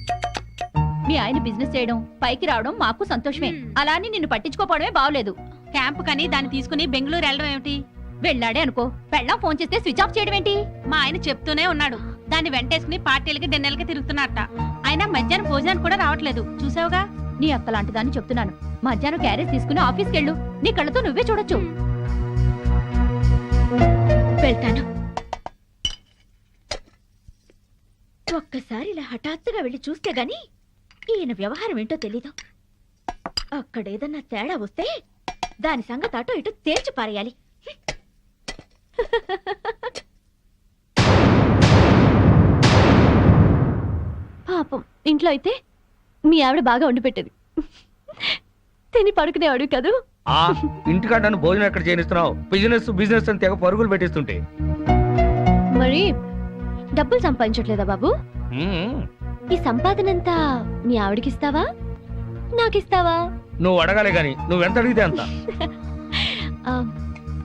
మీ ఆయన బిజినెస్ చేయడం పైకి రావడం మాకు సంతోషమే. అలా అని నిన్ను పట్టించుకోపోవడమే బాగలేదు. క్యాంప్ కని దాన్ని తీసుకుని బెంగళూరు వెళ్ళడం ఏమిటి? వెళ్ళాడే అనుకో, పెళ్ళాం ఫోన్ చేస్తే స్విచ్ ఆఫ్ చేయడం ఏంటి? మా ఆయన చెప్తూనే ఉన్నాడు, దాన్ని వెంటేసుకుని పార్టీలకి డిన్నర్లకి తిరుగుతున్నట్ట. ఆయన మధ్యాహ్నం భోజనానికి కూడా రావట్లేదు. చూసావుగా? నీ అక్క లాంటి దాన్ని చెప్తున్నాను. మధ్యాహ్నం క్యారేజ్ తీసుకుని ఆఫీస్కి వెళ్ళు. నీ కళ్ళతో నువ్వే చూడొచ్చు. వెళ్తాను. ఒక్కసారి ఇలా హఠాత్తుగా వెళ్ళి చూస్తే గాని ఈయన వ్యవహారం ఏంటో తెలీదు. అక్కడేదన్నా తేడా వస్తే దాని సంగతి అటో ఇటు తేల్చి పారేయాలి. పాపం ఇంట్లో అయితే మీ ఆవిడ బాగా వండి పెట్టేది. తిని పడుకునేవాడు కదూ. ఆ ఇంటికాడ నన్ను భోజనం ఎక్కడ చేయనిస్తున్నావు? బిజినెస్ బిజినెస్ అని తెగ పరుగులు పెట్టిస్తుంటే. మరి డబ్బులు సంపాదించట్లేదా బాబు? ఈ సంపాదనంతా మీ ఆవిడకిస్తావా, నాకిస్తావా? నువ్వు అడగాలి గాని నువ్వెంత అడిగితే అంత.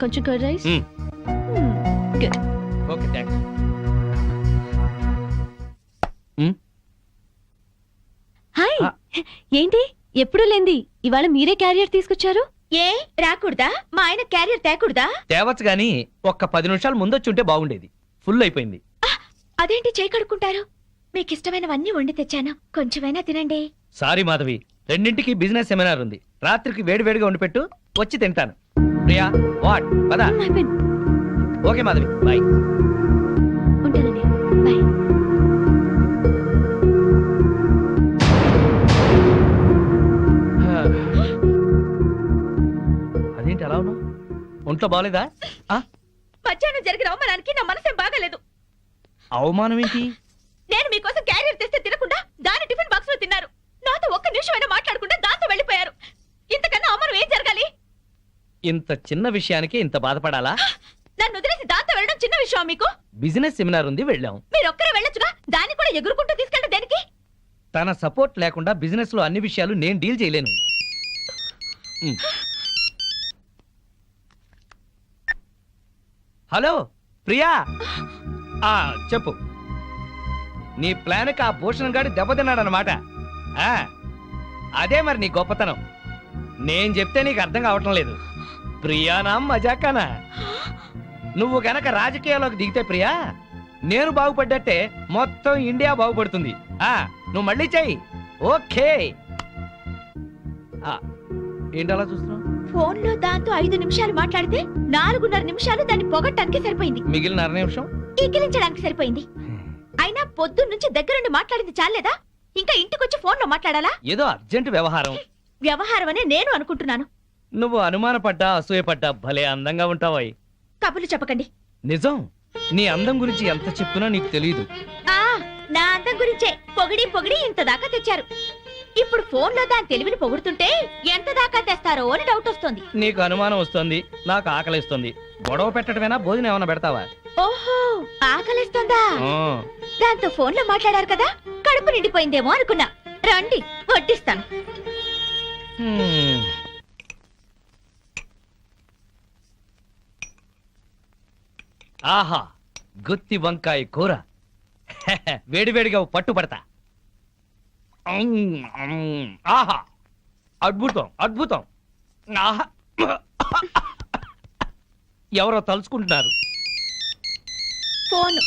కొంచెం curd rice. Okay thanks. Hi, ఏంటి ఎప్పుడు లేంది ఇవాళ మీరే క్యారియర్ తీసుకొచ్చారు? ఏ రాకూడదా? మా ఆయన క్యారియర్ తేకూడదా? తేవచ్చు గాని ఒక్క 10 నిమిషాలు ముందొచ్చుంటే బాగుండేది. ఫుల్ అయిపోయింది. అదేంటి చేయి కడుక్కుంటారు? మీకు ఇష్టమైనవన్నీ వండి తెచ్చాను, కొంచెమైనా తినండి. సారీ మాధవి, 2ంటికి బిజినెస్ సెమినార్ ఉంది. రాత్రికి వేడివేడిగా వండి పెట్టు, వచ్చి తింటాను. ప్రియా వాట్ పదా? Okay Madhavi, bye. ఉంటానండి, బాయ్. అదేంటి అలా ఉన్నావు? ఒంట్లో బాగలేదా? మధ్యాహ్నం జరిగిన అవమానానికి నా మనసేం బాగాలేదు. అవమానం ఏంటి? నేను మీకోసం క్యారియర్ తెస్తే తినకుండా దాని టిఫిన్ బాక్స్ లో తిన్నారు. నాతో ఒక్క నిమిషమైనా మాట్లాడకుండా దాంతో వెళ్ళిపోయారు. ఇంతకన్నా అవమానం ఏం జరగాలి? ఇంత చిన్న విషయానికి ఇంత బాధపడాలా? నన్ను వదిలేసి దాంతో వెళ్ళడం చిన్న విషయం మీకు? బిజినెస్ సెమినార్ ఉంది, వెళ్ళాం. మీరు ఒక్కరే వెళ్ళొచ్చుగా, దాన్ని కూడా ఎగురుకుంటూ తీసుకెళ్ళడం దేనికి? తన సపోర్ట్ లేకుండా బిజినెస్ లో అన్ని విషయాలు నేను డీల్ చేయలేను. హలో ప్రియా, చెప్పు. నీ ప్లాన్కి ఆ భూషణ్ గాడి దెబ్బతిన్నాడనమాట. అదే మరి నీ గొప్పతనం. నేను చెప్తే నీకు అర్థం కావటం లేదు. ప్రియానా మజాకానా? నువ్వు గనక రాజకీయాల్లోకి దిగితే ప్రియా, నేను బాగుపడ్డట్టే మొత్తం ఇండియా బాగుపడుతుంది. నువ్వు మళ్ళీ చెయ్యి. ఓకే. ఏంటలా చూస్తున్నావు? ఫోన్ లో దాంతో 5 నిమిషాలు మాట్లాడితే 4.5 నిమిషాలు దాన్ని పొగట్టానికి సరిపోయింది. మిగిలిన 1/2 నిమిషం ఈకిలించడానికి సరిపోయింది. అయినా పొద్దున్న నుంచి దగ్గరుండి మాట్లాడింది చాలేదా? ఇంకా ఇంటికొచ్చి ఫోన్ లో మాట్లాడాలా? ఏదో అర్జెంట్ వ్యవహారం. వ్యవహారం అనే నేను అనుకుంటున్నాను. నువ్వు అనుమానపడ్డా అసూయపడ్డా భలే అందంగా ఉంటావాయి. కబుర్లు చెప్పకండి. నిజం, నీ అందం గురించి ఎంత చెప్పినా నీకు తెలియదు. నా అందం గురించే పొగిడి పొగిడి ఇంత దాకా తెచ్చారు. ఇప్పుడు ఫోన్ లో దాని తెలివిని పొగుడుతుంటే ఎంత దాకా తెస్తారో అని డౌట్ వస్తుంది. నీకు అనుమానం వస్తుంది, నాకు ఆకలిస్తుంది. గొడవ పెట్టడమేనా? భోజనం ఏమైనా పెడతావా? ఓహో, ఆకలిస్తుందా? దాంతో ఫోన్ లో మాట్లాడారు కదా, కడుపు నిండిపోయిందేమో అనుకున్నా. రండి వడ్డిస్తాను. ఆహా, గుత్తి వంకాయ కూర. వేడివేడిగా పట్టుపడతా. ఆహా, అద్భుతం అద్భుతం. ఆహా, ఎవరో తలుచుకుంటున్నారు. ఫోన్.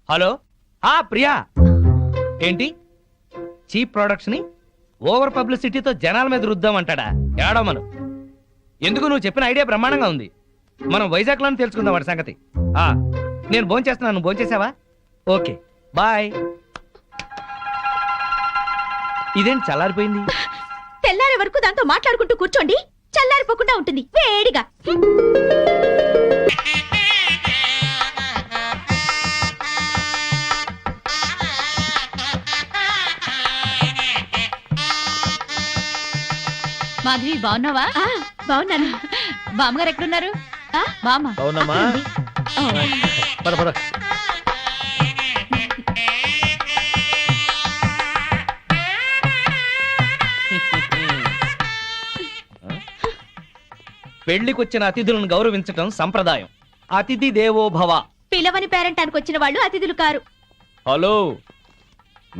హలో, ప్రియా. ఏంటి చీప్ ప్రొడక్ట్స్ ని ఓవర్ పబ్లిసిటీతో జనాల మీద రుద్దామంటాడా? ఏడమను. ఎందుకు? నువ్వు చెప్పిన ఐడియా బ్రహ్మాండంగా ఉంది. మనం వైజాగ్ లోనే తెలుసుకుందాం వాడి సంగతి. నేను భోంచేస్తున్నాను, నువ్వు భోంచేసావా? Okay bye. ఇదేంటి చల్లారిపోయింది? తెల్లారే వరకు దాంతో మాట్లాడుకుంటూ కూర్చోండి, చల్లారిపోకుండా ఉంటుంది వేడిగా. మాధవి బాగున్నావా? బాగున్నాను. బామ్మగారు ఎక్కడున్నారు? బామ్మ అవునమ్మా. పద పద. పెళ్లికొచ్చిన అతిథులను గౌరవించటం సంప్రదాయం. అతిథి దేవో భవ. పిలవని పేరెంటానికి వచ్చిన వాళ్ళు అతిథులు కారు. Hello,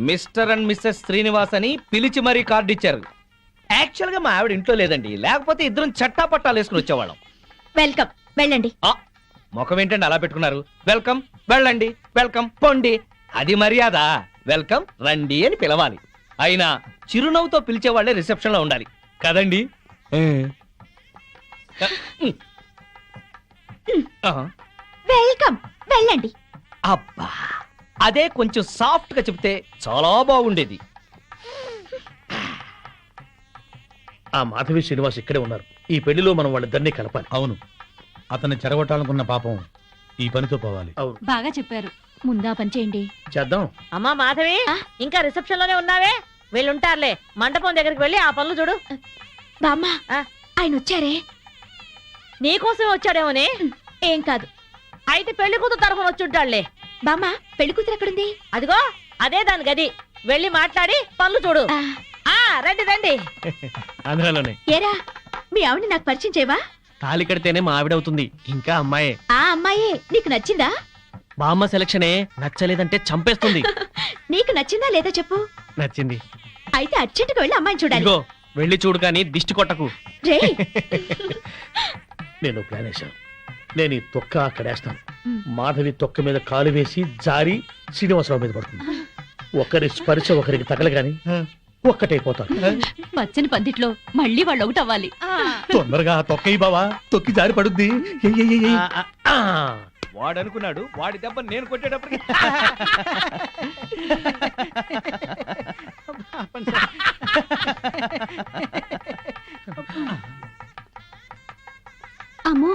mister and missus Srinivas అని పిలిచి మరీ కార్డు ఇచ్చారు. యాక్చువల్ గా మా ఆవిడ ఇంట్లో లేదండి, లేకపోతే ఇద్దరం చట్టా పట్టాలు వేసుకుని వచ్చేవాళ్ళం. వెల్కమ్, వెళ్ళండి. ముఖం ఏంటండి అలా పెట్టుకున్నారు? వెల్కమ్, వెళ్ళండి, వెల్కమ్, పొండి. అది మర్యాద. వెల్కమ్, రండి అని పిలవాలి. అయినా చిరునవ్వుతో పిలిచే వాళ్ళే రిసెప్షన్ లో ఉండాలి కదండి. వెల్కమ్, వెళ్ళండి. అబ్బా, అదే కొంచెం సాఫ్ట్ గా చెప్తే చాలా బాగుండేది. ఆ మాధవి శ్రీనివాస్ ఇక్కడే ఉన్నారు. ఈ పెళ్లిలో మనం వాళ్ళిద్దరినీ కలపాలి. అవును, అతన్ని చెరగొట్టాలనుకున్న పాపం ఈ పనితో పోవాలి. అవును, బాగా చెప్పారు. ముందా పని చేయండి. చేద్దాం. అమ్మా మాధవి, ఇంకా రిసెప్షన్ లోనే ఉన్నావే? వీళ్ళుంటారులే, మండపం దగ్గరికి వెళ్ళి ఆ పనులు చూడు. బామ్మ, ఆ? ఆయన వచ్చారే? నీకోసం వచ్చాడేమోనే. ఏం కాదు. అయితే పెళ్లి కూతురు తరఫున వచ్చుంటాడులే. బామ్మ, పెళ్లి కూతురు ఎక్కడుంది? అదిగో అదే దాని గది. వెళ్ళి మాట్లాడి పనులు చూడు. రండి రండి. ఆంధ్రాలోనే. ఏరా, మీ ఆవిడ నాకు పరిచయం చేయవా? తాళి కడితేనే మా ఆవిడవుతుంది. ఇంకా అమ్మాయే. ఆ అమ్మాయే నీకు నచ్చిందా? బామ్మ సెలక్షనే నచ్చలేదంటే చంపేస్తుంది. నీకు నచ్చిందా లేదా చెప్పు. నచ్చింది. అయితే అర్జెంటుగా వెళ్ళి అమ్మాయిని చూడాలి. ఇదిగో వెళ్ళి చూడు, కానీ దిష్టి కొట్టకు. రే, నేను ప్లాన్ వేశాను. నేను ఈ తొక్క అక్కడేస్తాను. మాధవి తొక్క మీద కాలు వేసి జారి శ్రీనివాసరావు మీద పడుతుంది. ఒకరి స్పర్శ ఒకరికి తగలగాని ఒక్కటైపోతారు. పచ్చని పందిట్లో మళ్ళీ వాళ్ళు ఒకటి అవ్వాలి. తొందరగా తొక్కయి బావా, తొక్కి జారి పడుద్ది. వాడు అనుకున్నాడు, వాడి దెబ్బ నేను కొట్టేటప్పటికి అమ్మో,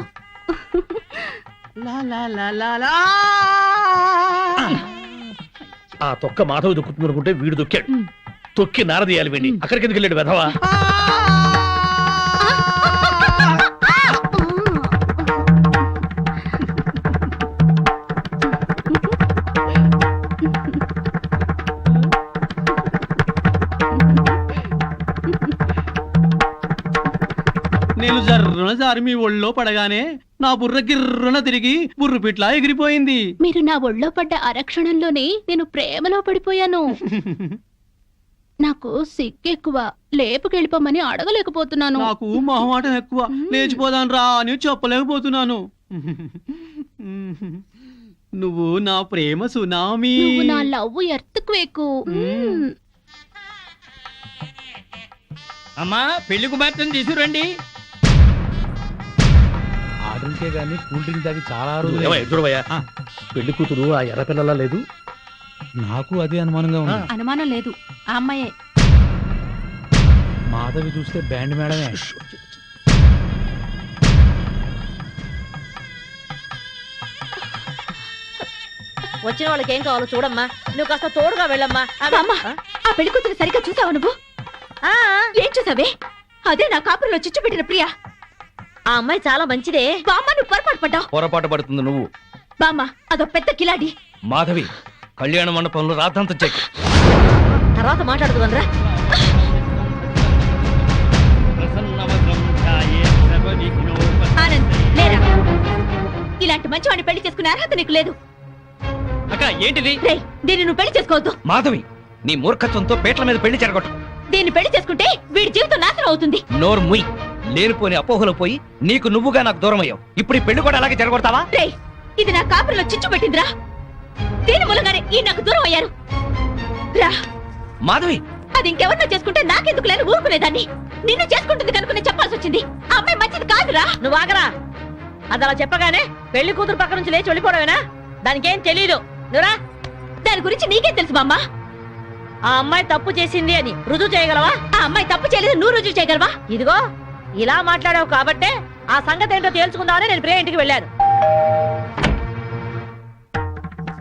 ఆ తొక్క మాధవి దొక్కుతుంది అనుకుంటే వీడు దొక్కాడు. తొక్కి నారదీయాలి వీడిని. అక్కడికి ఎందుకు వెళ్ళాడు వెధవా? నేను జర్రున జారి మీ ఒళ్ళో పడగానే నా బుర్ర గిర్రున తిరిగి బుర్రు పిట్లా ఎగిరిపోయింది. మీరు నా ఒళ్ళో పడ్డ అరక్షణంలోనే నేను ప్రేమలో పడిపోయాను. నాకు సిగ్గెక్కువ, లేపుకెళ్ళిపోమని అడగలేకపోతున్నాను. నాకు మొహమాటం ఎక్కువ, లేచిపోదాను రా అని చెప్పలేకపోతున్నాను. నువ్వు నా ప్రేమ సునామీ. నువ్వు నా లవ్ ఎర్త్క్వేక్. అమ్మా, పెళ్లి కుమార్తెను తీసుకురండి. ఆర్డర్కే గానీ కూల్ డ్రింక్ తాగి చాలా చూడవయ్యా, పెళ్లి కూతురు ఆ ఎర్ర పిల్లలా లేదు? నాకు అదే అనుమానంగా ఉంది. అనుమానం లేదు, ఆ అమ్మాయే. మాధవి చూస్తే బ్యాండ్ మేడమే. వచ్చిన వాళ్ళకి ఏం కావాలో చూడమ్మా. నువ్వు కాస్త తోడుగా వెళ్ళమ్మా. బామ్మ, ఆ పెళ్లి కూతురు సరిగ్గా చూసావా నువ్వు? ఏం చూసావే? అదే నా కాపురంలో చిచ్చు పెట్టిన ప్రియా. ఆ అమ్మాయి చాలా మంచిదే. బామ్మ, నువ్వు పొరపాటు పడ్డావు. పొరపాటు పడుతుంది నువ్వు. బామ్మ, అదో పెద్ద కిలాడి. మాధవి, కళ్యాణ మండపంలో రాద్ధాంతం చెక్. తర్వాత మాట్లాడుకుందా. ఆనంద్, లేరా. ఇలాంటి మంచి వాడిని పెళ్లి చేసుకునే అర్హత నీకు లేదు. అక్క, ఏంటిది? రేయ్, దీన్ని నువ్వు పెళ్లి చేసుకోవద్దు. మాధవి, నీ మూర్ఖత్వంతో పేట్ల మీద పెళ్లి చెరగొట్టు. దీన్ని పెళ్లి చేసుకుంటే వీడి జీవితం నాశనం అవుతుంది. నోరు ముయ్. లేనిపోని అపోహలు పోయి నీకు నువ్వుగా నాకు దూరం అయ్యావు. ఇప్పుడు ఈ పెళ్లి కూడా అలాగే చెరగొడతావా? రేయ్, ఇది నా కాపురంలో చిచ్చు పెట్టిందిరా. దీని మూలంగానే ఈ నాకు దూరం అయ్యారు. రా మాధవి, అది ఇంకెవరినో చేసుకుంటే నాకెందుకు లేని ఊరుకునేదాన్ని. నిన్ను చేసుకుంటుంది కనుక నేను చెప్పాల్సి వచ్చింది. ఆ అమ్మాయి మంచిది కాదురా. నువ్వు ఆగరా. అది అలా చెప్పగానే పెళ్లి కూతురు పక్క నుంచి లేచి వెళ్ళిపోవడమేనా? దానికేం తెలీదు. నువ్వురా. దాని గురించి నీకేం తెలుసు బామ్మ? ఆ అమ్మాయి తప్పు చేసింది అని రుజువు చేయగలవా? ఆ అమ్మాయి తప్పు చేయలేదు, నువ్వు రుజువు చేయగలవా? ఇదిగో ఇలా మాట్లాడావు కాబట్టే ఆ సంగతి ఏంటో తేల్చుకుందామని నేను ప్రియా ఇంటికి వెళ్ళాను.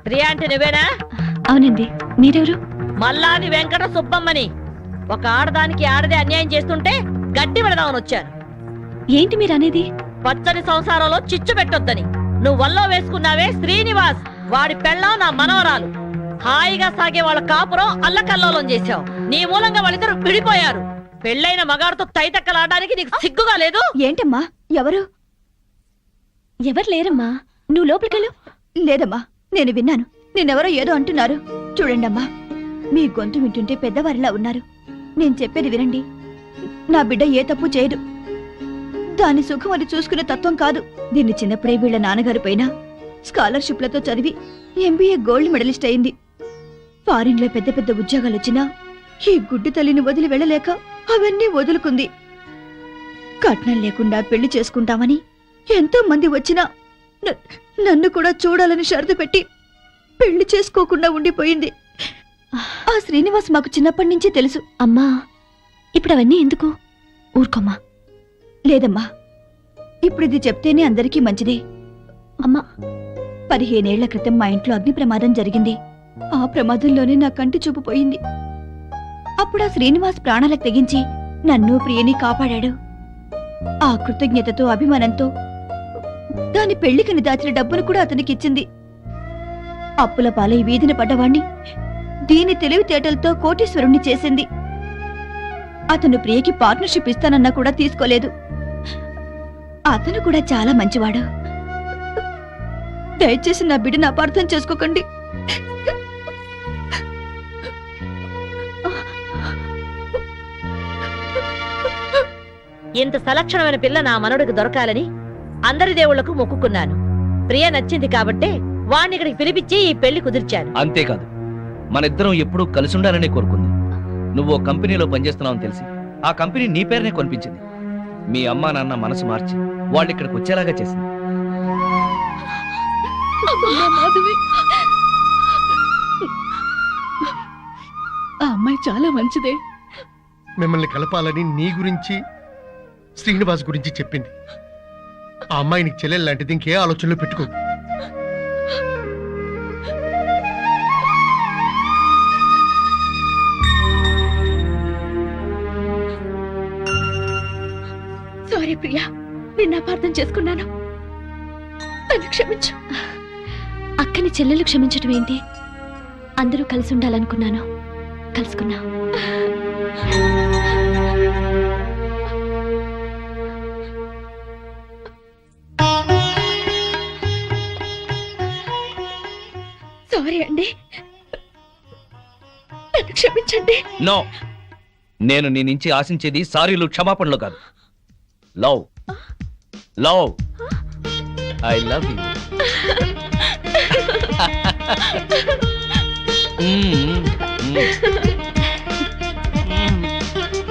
ప్రియా అంటే నువ్వేనా? అవునండి. మీరెవరు? మల్లాది వెంకట సుబ్బమ్మని. ఒక ఆడదానికి ఆడదే అన్యాయం చేస్తుంటే గట్టి పెడదామని వచ్చాను. ఏంటి మీరు అనేది? పచ్చని సంసారంలో చిచ్చు పెట్టొద్దని. నువ్వు వల్లో వేసుకున్నావే శ్రీనివాస్, వాడి పెళ్ళాం నా మనవరాలు. హాయిగా సాగే వాళ్ళ కాపురం అల్లకల్లోలం చేశావు. నీ మూలంగా వాళ్ళిద్దరు విడిపోయారు. పెళ్ళైన మగాడితో తైతక్కలాడడానికి నీకు సిగ్గుగా లేదు? ఏంటమ్మా ఎవరు లేరమ్మా, నువ్వు లోపలికెళ్ళు. లేదమ్మా, నేను విన్నాను. నేనెవరో ఏదో అంటున్నారు. చూడండమ్మా, మీ గొంతు వింటుంటే పెద్దవారిలా ఉన్నారు. నేను చెప్పేది వినండి. నా బిడ్డ ఏ తప్పు చేయదు. దాని సుఖం అది చూసుకునే తత్వం కాదు. దీన్ని చిన్నప్పుడే వీళ్ళ నాన్నగారి పైన స్కాలర్షిప్లతో చదివి ఎంబీఏ గోల్డ్ మెడలిస్ట్ అయింది. ఫారిన్ లో పెద్ద పెద్ద ఉద్యోగాలు వచ్చినా ఈ గుడ్డి తల్లిని వదిలి వెళ్ళలేక అవన్నీ వదులుకుంది. కట్నం లేకుండా పెళ్లి చేసుకుంటామని ఎంతో మంది వచ్చినా నన్ను కూడా చూడాలని షరతు పెట్టి పెళ్లి చేసుకోకుండా ఉండిపోయింది. ఆ శ్రీనివాస్ మాకు చిన్నప్పటి నుంచే తెలుసు. అమ్మా, ఇప్పుడు అవన్నీ ఎందుకు? ఊరుకోమ్మా. లేదమ్మా, ఇప్పుడు ఇది చెప్తేనే అందరికీ మంచిదే. అమ్మా, 15 ఏళ్ల క్రితం మా ఇంట్లో అగ్ని ప్రమాదం జరిగింది. ఆ ప్రమాదంలోనే నా కంటి చూపు పోయింది. అప్పుడు ఆ శ్రీనివాస్ ప్రాణాలకు తెగించి నన్ను ప్రియని కాపాడాడు. ఆ కృతజ్ఞతతో అభిమానంతో దాని పెళ్లికని దాచిన డబ్బును కూడా అతనికి ఇచ్చింది. అప్పుల పాలై వీధిన పడ్డవాణ్ణి దీని తెలివితేటలతో కోటీశ్వరుణ్ణి చేసింది. అతను ప్రియకి పార్ట్నర్షిప్ ఇస్తానన్నా కూడా తీసుకోలేదు. అతను కూడా చాలా మంచివాడు. దయచేసి నా బిడ్డను అపార్థం చేసుకోకండి. ఇంత సలక్షణమైన పిల్ల నా మనవడికి దొరకాలని అందరి దేవుళ్లకు మొక్కుకున్నాను. ప్రియ నచ్చింది కాబట్టే వాణ్ణి ఇక్కడికి పిలిపించి ఈ పెళ్లి కుదిర్చాను. అంతేకాదు, మనిద్దరం ఎప్పుడూ కలిసి ఉండాలనే కోరుకుంది. నువ్వు ఓ కంపెనీలో పనిచేస్తున్నావని తెలిసి ఆ కంపెనీ నీ పేరునే కొనిపించింది. మీ అమ్మా నాన్న మనసు మార్చి వాళ్ళు ఇక్కడికి వచ్చేలాగా చేసింది. ఆ అమ్మాయి చాలా మంచిదే. మిమ్మల్ని కలపాలని నీ గురించి శ్రీనివాస్ గురించి చెప్పింది. ఆ అమ్మాయి నీకు చెల్లెలు లాంటిది, ఇంకే ఆలోచనలో పెట్టుకో. సారీ ప్రియా, నిన్ను అపార్థం చేసుకున్నాను. నన్ను క్షమించు. అక్కని చెల్లెలు క్షమించటం ఏంటి? అందరూ కలిసి ఉండాలనుకున్నాను, కలుసుకున్నా. సారీ అండి, నన్ను క్షమించండి. నో, నేను నీ నుంచి ఆశించేది సారీలు క్షమాపణలు కాదు. Love love I love you.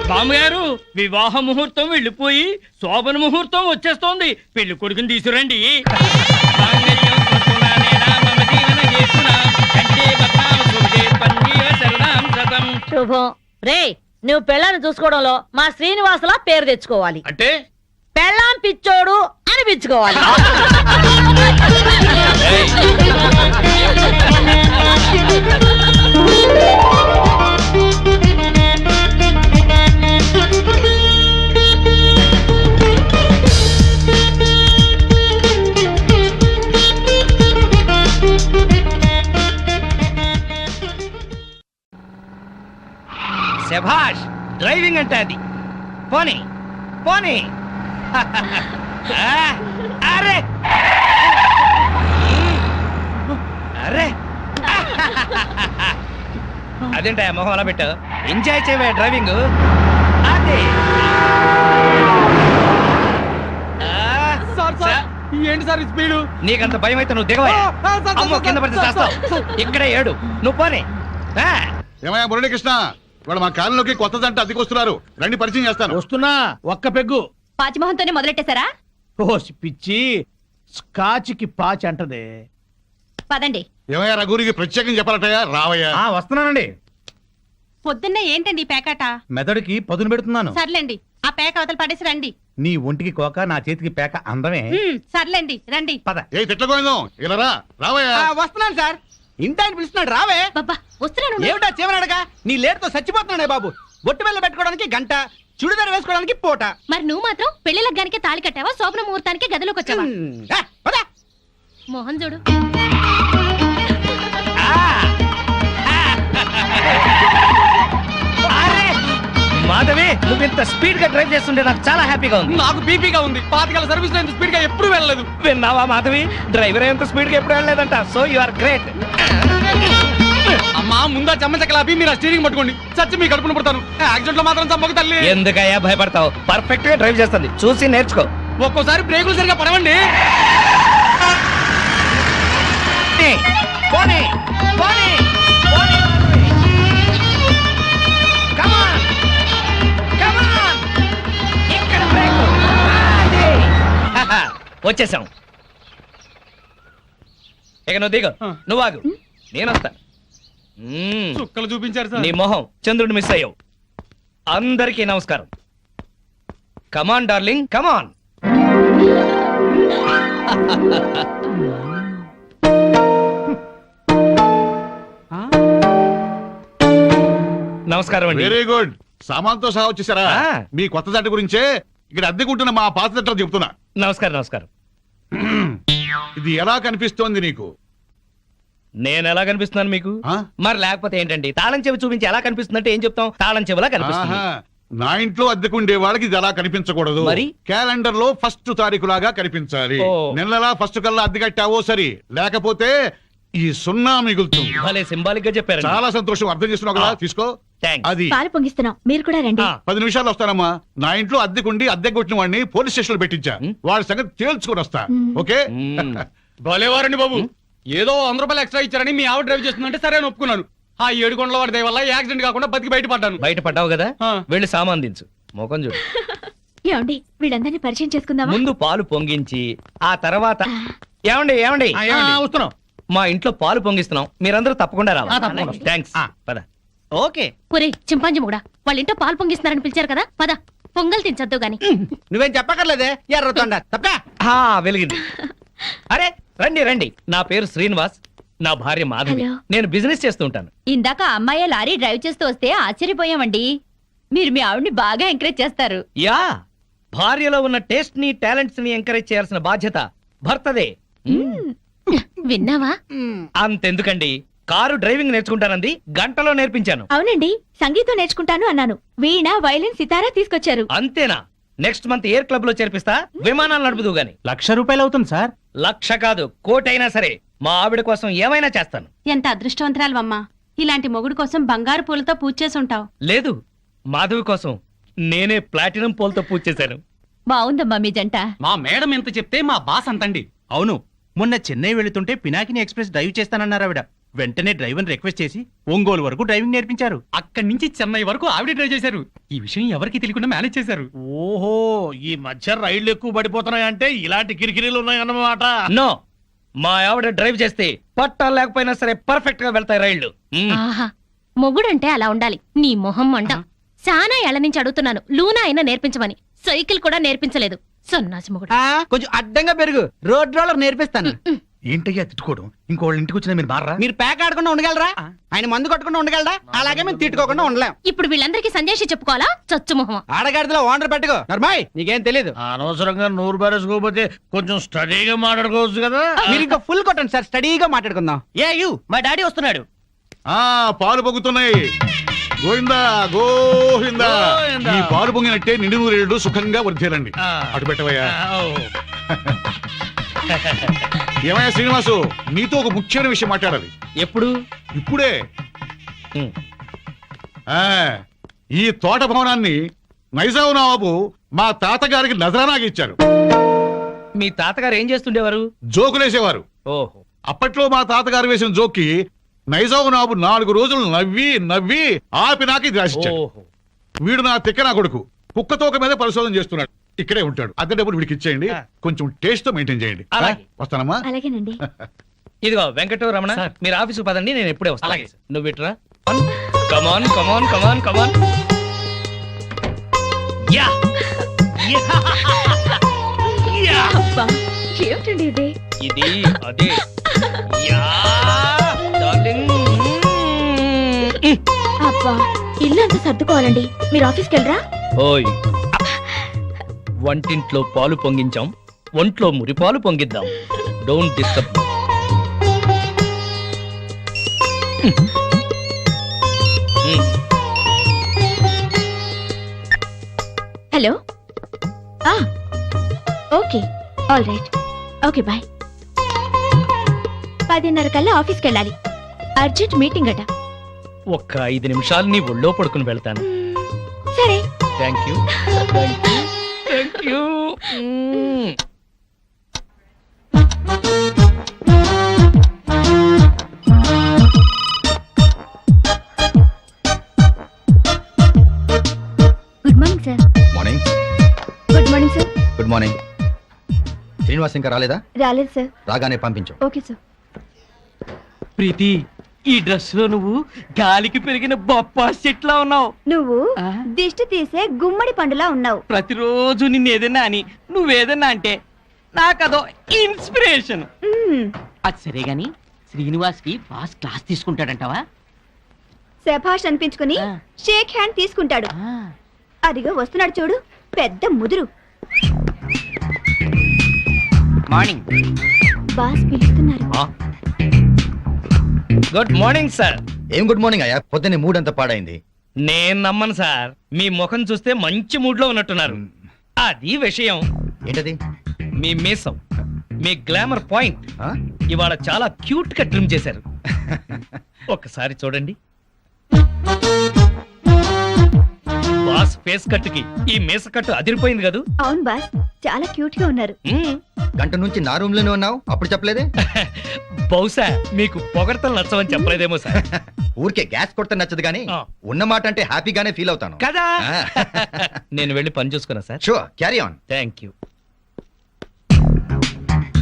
బామ్మగారు, వివాహ ముహూర్తం వెళ్ళిపోయి శోభన ముహూర్తం వచ్చేస్తోంది. పెళ్లి కొడుకుని తీసుకురండి. శుభం. రే, నువ్వు పెళ్ళాన్ని చూసుకోవడంలో మా శ్రీనివాసులా పేరు తెచ్చుకోవాలి. అంటే పెళ్ళాం పిచ్చోడు అనిపించుకోవాలి. శభాష్, డ్రైవింగ్ అంటే అది. పోనీ పోనీ. అరే అరే, అదేంటా మొహం అలా పెట్టావు? ఎంజాయ్ చేయవే డ్రైవింగ్. అదే ఏంటి సార్ స్పీడు? నీకంత భయం అయితే నువ్వు దిగవా. అమ్మో, కింద పడితే చేస్తావు. ఇక్కడే ఏడు, నువ్వు పోనీ. ఏమయ్యా మురళీకృష్ణ, వాళ్ళు మా కాలంలోకి కొత్త జంట అద్దెకొస్తున్నారు. రండి, పరిచయం చేస్తాను. వస్తున్నా, ఒక్క పెగ్గు. పాచిమోహంతోనే మొదలెట్టేశారా? ఓసి పిచ్చి, స్కాచ్కి పాచి అంటదే. పదండి. ఏమయ్యా రఘురికి ప్రత్యేకం చెప్పాలటయ్యా? రావయ్యా. వస్తున్నానండి. పొద్దున్నే ఏంటండి పేకాట? మెదడుకి పదును పెడుతున్నాను. సర్లేండి, ఆ పేక అవతల పడేసి రండి. నీ ఒంటికి కోక, నా చేతికి పేక అందమే. సర్లేండి, రండి. పద. ఏ తిట్లకోయిందో ఇలా రా. రావయ్యా. వస్తున్నాను సార్. ఇంటాయన పిలుస్తున్నాడు, రావే. వస్తున్నాను. ఏమిటా చేమనడగా? నీ లేటుతో చచ్చిపోతున్నాడే బాబు. బొట్టు బిళ్ళ పెట్టుకోవడానికి గంట, చుడిదారు వేసుకోవడానికి పూట. మరి నువ్వు మాత్రం పెళ్లి లగ్గానికి తాళి కట్టావా? శోభన ముహూర్తానికి గదిలోకి వచ్చావా? మోహన్ చూడు. మాధవి నువ్వు ఇంత స్పీడ్ గా డ్రైవ్ చేస్తుంటే నాకు చాలా హ్యాపీగా ఉంది. నాకు బీపీగా ఉంది. పాతికల సర్వీస్ లో ఇంత స్పీడ్ గా ఎప్పుడు వెళ్ళలేదు. విన్నావా మాధవి, డ్రైవర్ ఎంత స్పీడ్ గా ఎప్పుడు వెళ్ళలేదంట. So you are great. అమ్మా ముందా చెమ్మచక్కలాపి మీరు ఆ స్టీరింగ్ పట్టుకోండి. చచ్చి మీ కడుపును పుడతాను. యాక్సిడెంట్ లో మాత్రం చంపక తల్లి. ఎందుకయ్యా భయపడతావు? పర్ఫెక్ట్ గా డ్రైవ్ చేస్తుంది, చూసి నేర్చుకో. ఒక్కోసారి బ్రేకులు సరిగా పడవండి. పోనీ, పోనీ, పోనీ Madhavi. Come on, come on. ఇక్కడ బ్రేకు. అది. వచ్చేసాం. ఇక నువ్వు దిగు, నువ్వు ఆగు, నేను వస్తా. చుక్కలు చూపించారు సార్. నీ మొహం చంద్రుడు మిస్ అయ్యావు. అందరికీ నమస్కారం. కమాన్ డార్లింగ్, కమాన్. నమస్కారం అండి. Very good. సామాన్తో సహా వచ్చేసారా? మీ కొత్త జంట గురించే ఇక్కడ అద్దెకుంటున్న మా పాత జంట చెప్తున్నా. నమస్కారం. నమస్కారం. ఇది ఎలా కనిపిస్తోంది నీకు? నేను ఎలా కనిపిస్తున్నాను మీకు? మరి లేకపోతే ఏంటండి, తాళం చెవి చూపించి ఎలా కనిపిస్తుందంటే ఏం చెప్తాం? తాళం చెవిలా కనిపిస్తుంది. నా ఇంట్లో అద్దెకుండే వాళ్ళకి ఇది ఎలా కనిపించకూడదు. మరి క్యాలెండర్ లో 1st తారీఖు లాగా కనిపించాలి. ఓ. నెలలా 1st కల్లా అద్దె కట్టావో సరి, లేకపోతే ఈ 0 మిగులుతుంది. భలే సింబాలిక్ గా చెప్పారు. చాలా సంతోషం. అర్థం చేస్తున్నావు కదా, తీసుకో. అది పాలు పొంగిస్తున్నాం, మీరు కూడా రండి. 10 నిమిషాలు వస్తానమ్మా. నా ఇంట్లో అద్దెకుండి అద్దె కొట్టిన వాడిని పోలీస్ స్టేషన్ లో పెట్టించా. వాడి సంగతి తేల్చుకొని వస్తా. ఓకే? భలేవారండి బాబు. ఏదో 100 రూపాయలు ఎక్స్ట్రా ఇచ్చారని మీ ఆవిడ డ్రైవ్ చేస్తుందంటే సరే అని ఒప్పుకున్నాను. ఆ 7 కొండల వాడి దయ వల్ల యాక్సిడెంట్ కాకుండా బతికి బయటపడ్డాను. బయటపడ్డావు కదా, వెళ్ళి సామాన్ దించు. మొఖం చూడు. ఏమండి, వీళ్ళందరినీ పరిచయం చేసుకుందామా? ముందు పాలు పొంగించి ఆ తర్వాత ఏమండి ఏమండి వస్తున్నాం. మా ఇంట్లో పాలు పొంగిస్తున్నాం, మీరందరూ తప్పకుండా రావాలి. థ్యాంక్స్. పద. ఓకే. ఒరే చింపాంజీ కూడా వాళ్ళ ఇంట్లో పాలు పొంగిస్తున్నారని పిలిచారు కదా, పద పొంగల్ తినచద్దు గాని. నువ్వేం చెప్పక్కర్లేదే, ఎర్రతొండ తప్ప. వెలిగింది. అరే రండి రండి, నా పేరు శ్రీనివాస్, నా భార్య మాధవి. హలో. నేను బిజినెస్ చేస్తూ ఉంటాను. ఇందాక అమ్మాయి లారీ డ్రైవ్ చేస్తూ వస్తే ఆశ్చర్యపోయామండి. మీరు మీ ఆవిడ్ని బాగా ఎంకరేజ్ చేస్తారు. యా, భార్యలో ఉన్న టేస్ట్ ని టాలెంట్స్ ని ఎంకరేజ్ చేయాల్సిన బాధ్యత భర్తదే. విన్నావా? అంతెందుకండి, కారు డ్రైవింగ్ నేర్చుకుంటానంది, గంటలో నేర్పించాను. అవునండి, సంగీతం నేర్చుకుంటాను అన్నాను. వీణ, వైలిన్, సితారా తీసుకొచ్చారు. అంతేనా? నెక్స్ట్ మంత్ ఎయిర్ క్లబ్ లో చేర్పిస్తా, విమానాలు నడుపుదు గాని. 1,00,000 రూపాయలు అవుతుంది సార్. 1,00,000 కాదు, 1,00,000 అయినా సరే మా ఆవిడ కోసం ఏమైనా చేస్తాను. ఎంత అదృష్టవంతరాలవమ్మా, ఇలాంటి మొగుడు కోసం బంగారు పూలతో పూజ చేసి ఉంటావు. లేదు, మాధవి కోసం నేనే ప్లాటినం పూలతో పూజ చేశాను. బాగుందమ్మా మీ జంట. మా మేడం ఎంత చెప్తే మా బాస్ అంతండి. అవును, మొన్న చెన్నై వెళుతుంటే పినాకిని ఎక్స్ప్రెస్ డ్రైవ్ చేస్తానన్నారు ఆవిడ. వెంటనే డ్రైవర్ రిక్వెస్ట్ చేసి ఒంగోలు వరకు డ్రైవింగ్ నేర్పించారు. అక్కడి నుంచి చెన్నై వరకు ఆవిడ డ్రైవ్ చేశారు. ఈ విషయం ఎవరికి తెలియకుండా మేనేజ్ చేశారు. ఓహో, ఈ మధ్య రైళ్లు ఎక్కువ పడిపోతున్నాయంటే ఇలాంటి కిరికిరీలు ఉన్నాయన్నమాట. నో, మా ఆవిడ డ్రైవ్ చేస్తే పట్టాలు లేకపోయినా సరే పర్ఫెక్ట్ గా వెళ్తాయి రైళ్లు. ఆహా, మొగుడంటే అలా ఉండాలి. నీ మొహం మంట. చాలా ఏళ్ల నుంచి అడుగుతున్నాను, లూనా అయినా నేర్పించమని. సైకిల్ కూడా నేర్పించలేదు, సన్నాసి మొగుడు. కొంచెం అడ్డంగా పెరుగు, రోడ్ రోలర్ నేర్పిస్తాను. ఏంటయ్యా తిట్టుకోవడం? ఇంకోళ్ళ ఇంటికి వచ్చినా మీరు మారా? మీరు ప్యాక్ ఆడకుండా ఉండగలరా? ఆయన మందు కొట్టకుండా ఉండగలరా? అలాగే మేము తిట్టుకోకుండా ఉండలేం. ఇప్పుడు వీళ్ళందరికీ సందేశం చెప్పుకోవాలా? చచ్చు మొహం. ఆడగాడిలో ఓనర్ పెట్టుకో. నర్మాయ్, నీకేం తెలీదు. అనవసరంగా నోరు బారేసుకోకపోతే కొంచెం స్టడీగా మాట్లాడుకోవచ్చు కదా. మీరు ఇంకా ఫుల్ కొట్టండి సార్, స్టడీగా మాట్లాడుకుందాం. మా డాడీ వస్తున్నాడు. పాలు పొంగుతున్నాయి. గోవిందా గోవిందా. ఈ పాలు పొంగినట్టే నిండు నూరేళ్లు సుఖంగా వర్ధేలండి. అటు పెట్టవయ్యా. ఏమయ్యా శ్రీనివాసు, నీతో ఒక ముఖ్యమైన విషయం మాట్లాడాలి. ఎప్పుడు? ఇప్పుడే. ఈ తోట భవనాన్ని నైజాం నవాబు మా తాతగారికి నజరానాగా ఇచ్చారు. మీ తాతగారు ఏం చేస్తుండేవారు? జోకులేసేవారు. ఓహో. అప్పట్లో మా తాతగారు వేసిన జోక్కి నైజాం నవాబు 4 రోజులు నవ్వి నవ్వి ఆపి నాకి రాసిచ్చాడు. వీడు నా తిక్క నా కొడుకు కుక్కతోక మీద పరిశోధన చేస్తున్నాడు. ఇక్కడే ఉంటాడు. అద్దె డబ్బులు వీడికి ఇచ్చేయండి, కొంచెం టేస్ట్ తో మెయింటైన్ చేయండి. వస్తానమ్మా. అలాగేనండి. ఇదిగో వెంకట రమణ, మీరు ఆఫీసు పదండి, నేను ఎప్పుడే వస్తాను. నువ్వు ఇట్రా. కమాన్ కమాన్ కమాన్ కమాన్. యా ఏమిటండి ఇది? ఇది అదే. Yeah darling. అబ్బా, ఇల్లు అంతా సర్దుకోవాలండి. మీరు ఆఫీస్కి వెళ్ళరా? ఓయ్, వంటింట్లో పాలు పొంగించాం, ఒంట్లో మురిపాలు పొంగిద్దాం. Don't disturb. Hello okay all right okay bye. 10:30 కల్లా ఆఫీస్కి వెళ్ళాలి, అర్జెంట్ మీటింగ్ అట. ఒక్క 5 నిమిషాలు నీ ఒళ్ళో పడుకుని వెళ్తాను. సరే. Thank you. Thank you. Good morning sir. Morning. Good morning sir. Good morning. Srinivas ఇంకా రాలేదా? రాలేదు సార్. రాగానే పంపించు. Okay sir. ప్రీతి, ఈ డ్రెస్ లో నువ్వు గాలికి పెరిగిన బొప్పాస్ చెట్లా ఉన్నావు. నువ్వు దిష్టి తీసే గుమ్మడి పండులా ఉన్నావు. ప్రతిరోజు నిన్ను ఏదైనా అని నువ్వేదన్నా అంటే నాకదో ఇన్స్పిరేషన్. అది సరే గాని శ్రీనివాస్ కి బాస్ క్లాస్ తీసుకుంటాడంటావా? శభాష్ అనిపించుకుని షేక్ హ్యాండ్ తీసుకుంటాడు. అదిగో వస్తున్నాడు చూడు, పెద్ద ముదురు. మార్నింగ్. బాస్ పిలుస్తున్నారు. Good morning sir. ఏం గుడ్ మార్నింగ్ అయ్యా, పొద్దున్నే మూడ్ అంతా పాడైంది. నేను నమ్మను సార్, మీ ముఖం చూస్తే మంచి మూడ్ లో ఉన్నట్టున్నారు. అది విషయం. ఏంటది? మీ మీసం, మీ గ్లామర్ పాయింట్ ఇవాళ చాలా క్యూట్ గా ట్రిమ్ చేశారు. ఒక్కసారి చూడండి. బాస్ ఫేస్ కట్ కి ఈ మీస కట్టు అదిరిపోయింది కదా. అవును బాస్, చాలా క్యూట్ గా ఉన్నారు. గంట నుంచి నా రూమ్ లోనే ఉన్నావు, అప్పుడు చెప్పలేదే? బహుశా మీకు పొగడతలు నచ్చవని చెప్పలేదేమో సార్. ఊరికే గ్యాస్ కొడితే నచ్చదు కానీ ఉన్నమాట అంటే హ్యాపీగానే ఫీల్ అవుతాను కదా. నేను వెళ్ళి పని చూసుకున్నా sir. Sure, carry on. Thank you.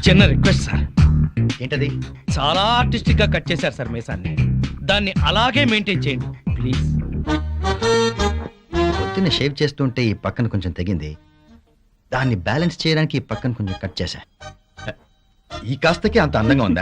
చిన్న రిక్వెస్ట్ సార్. ఏంటది? చాలా ఆర్టిస్టిక్ గా కట్ చేశారు సార్ మీసాన్ని, దాన్ని అలాగే మెయింటైన్ చేయండి ప్లీజ్. పొద్దున్న షేవ్ చేస్తుంటే ఈ పక్కన కొంచెం తెగింది, దాన్ని బ్యాలెన్స్ చేయడానికి ఈ పక్కన కొంచెం కట్ చేశా. ఈ కాస్తకి అంత అందంగా ఉందా?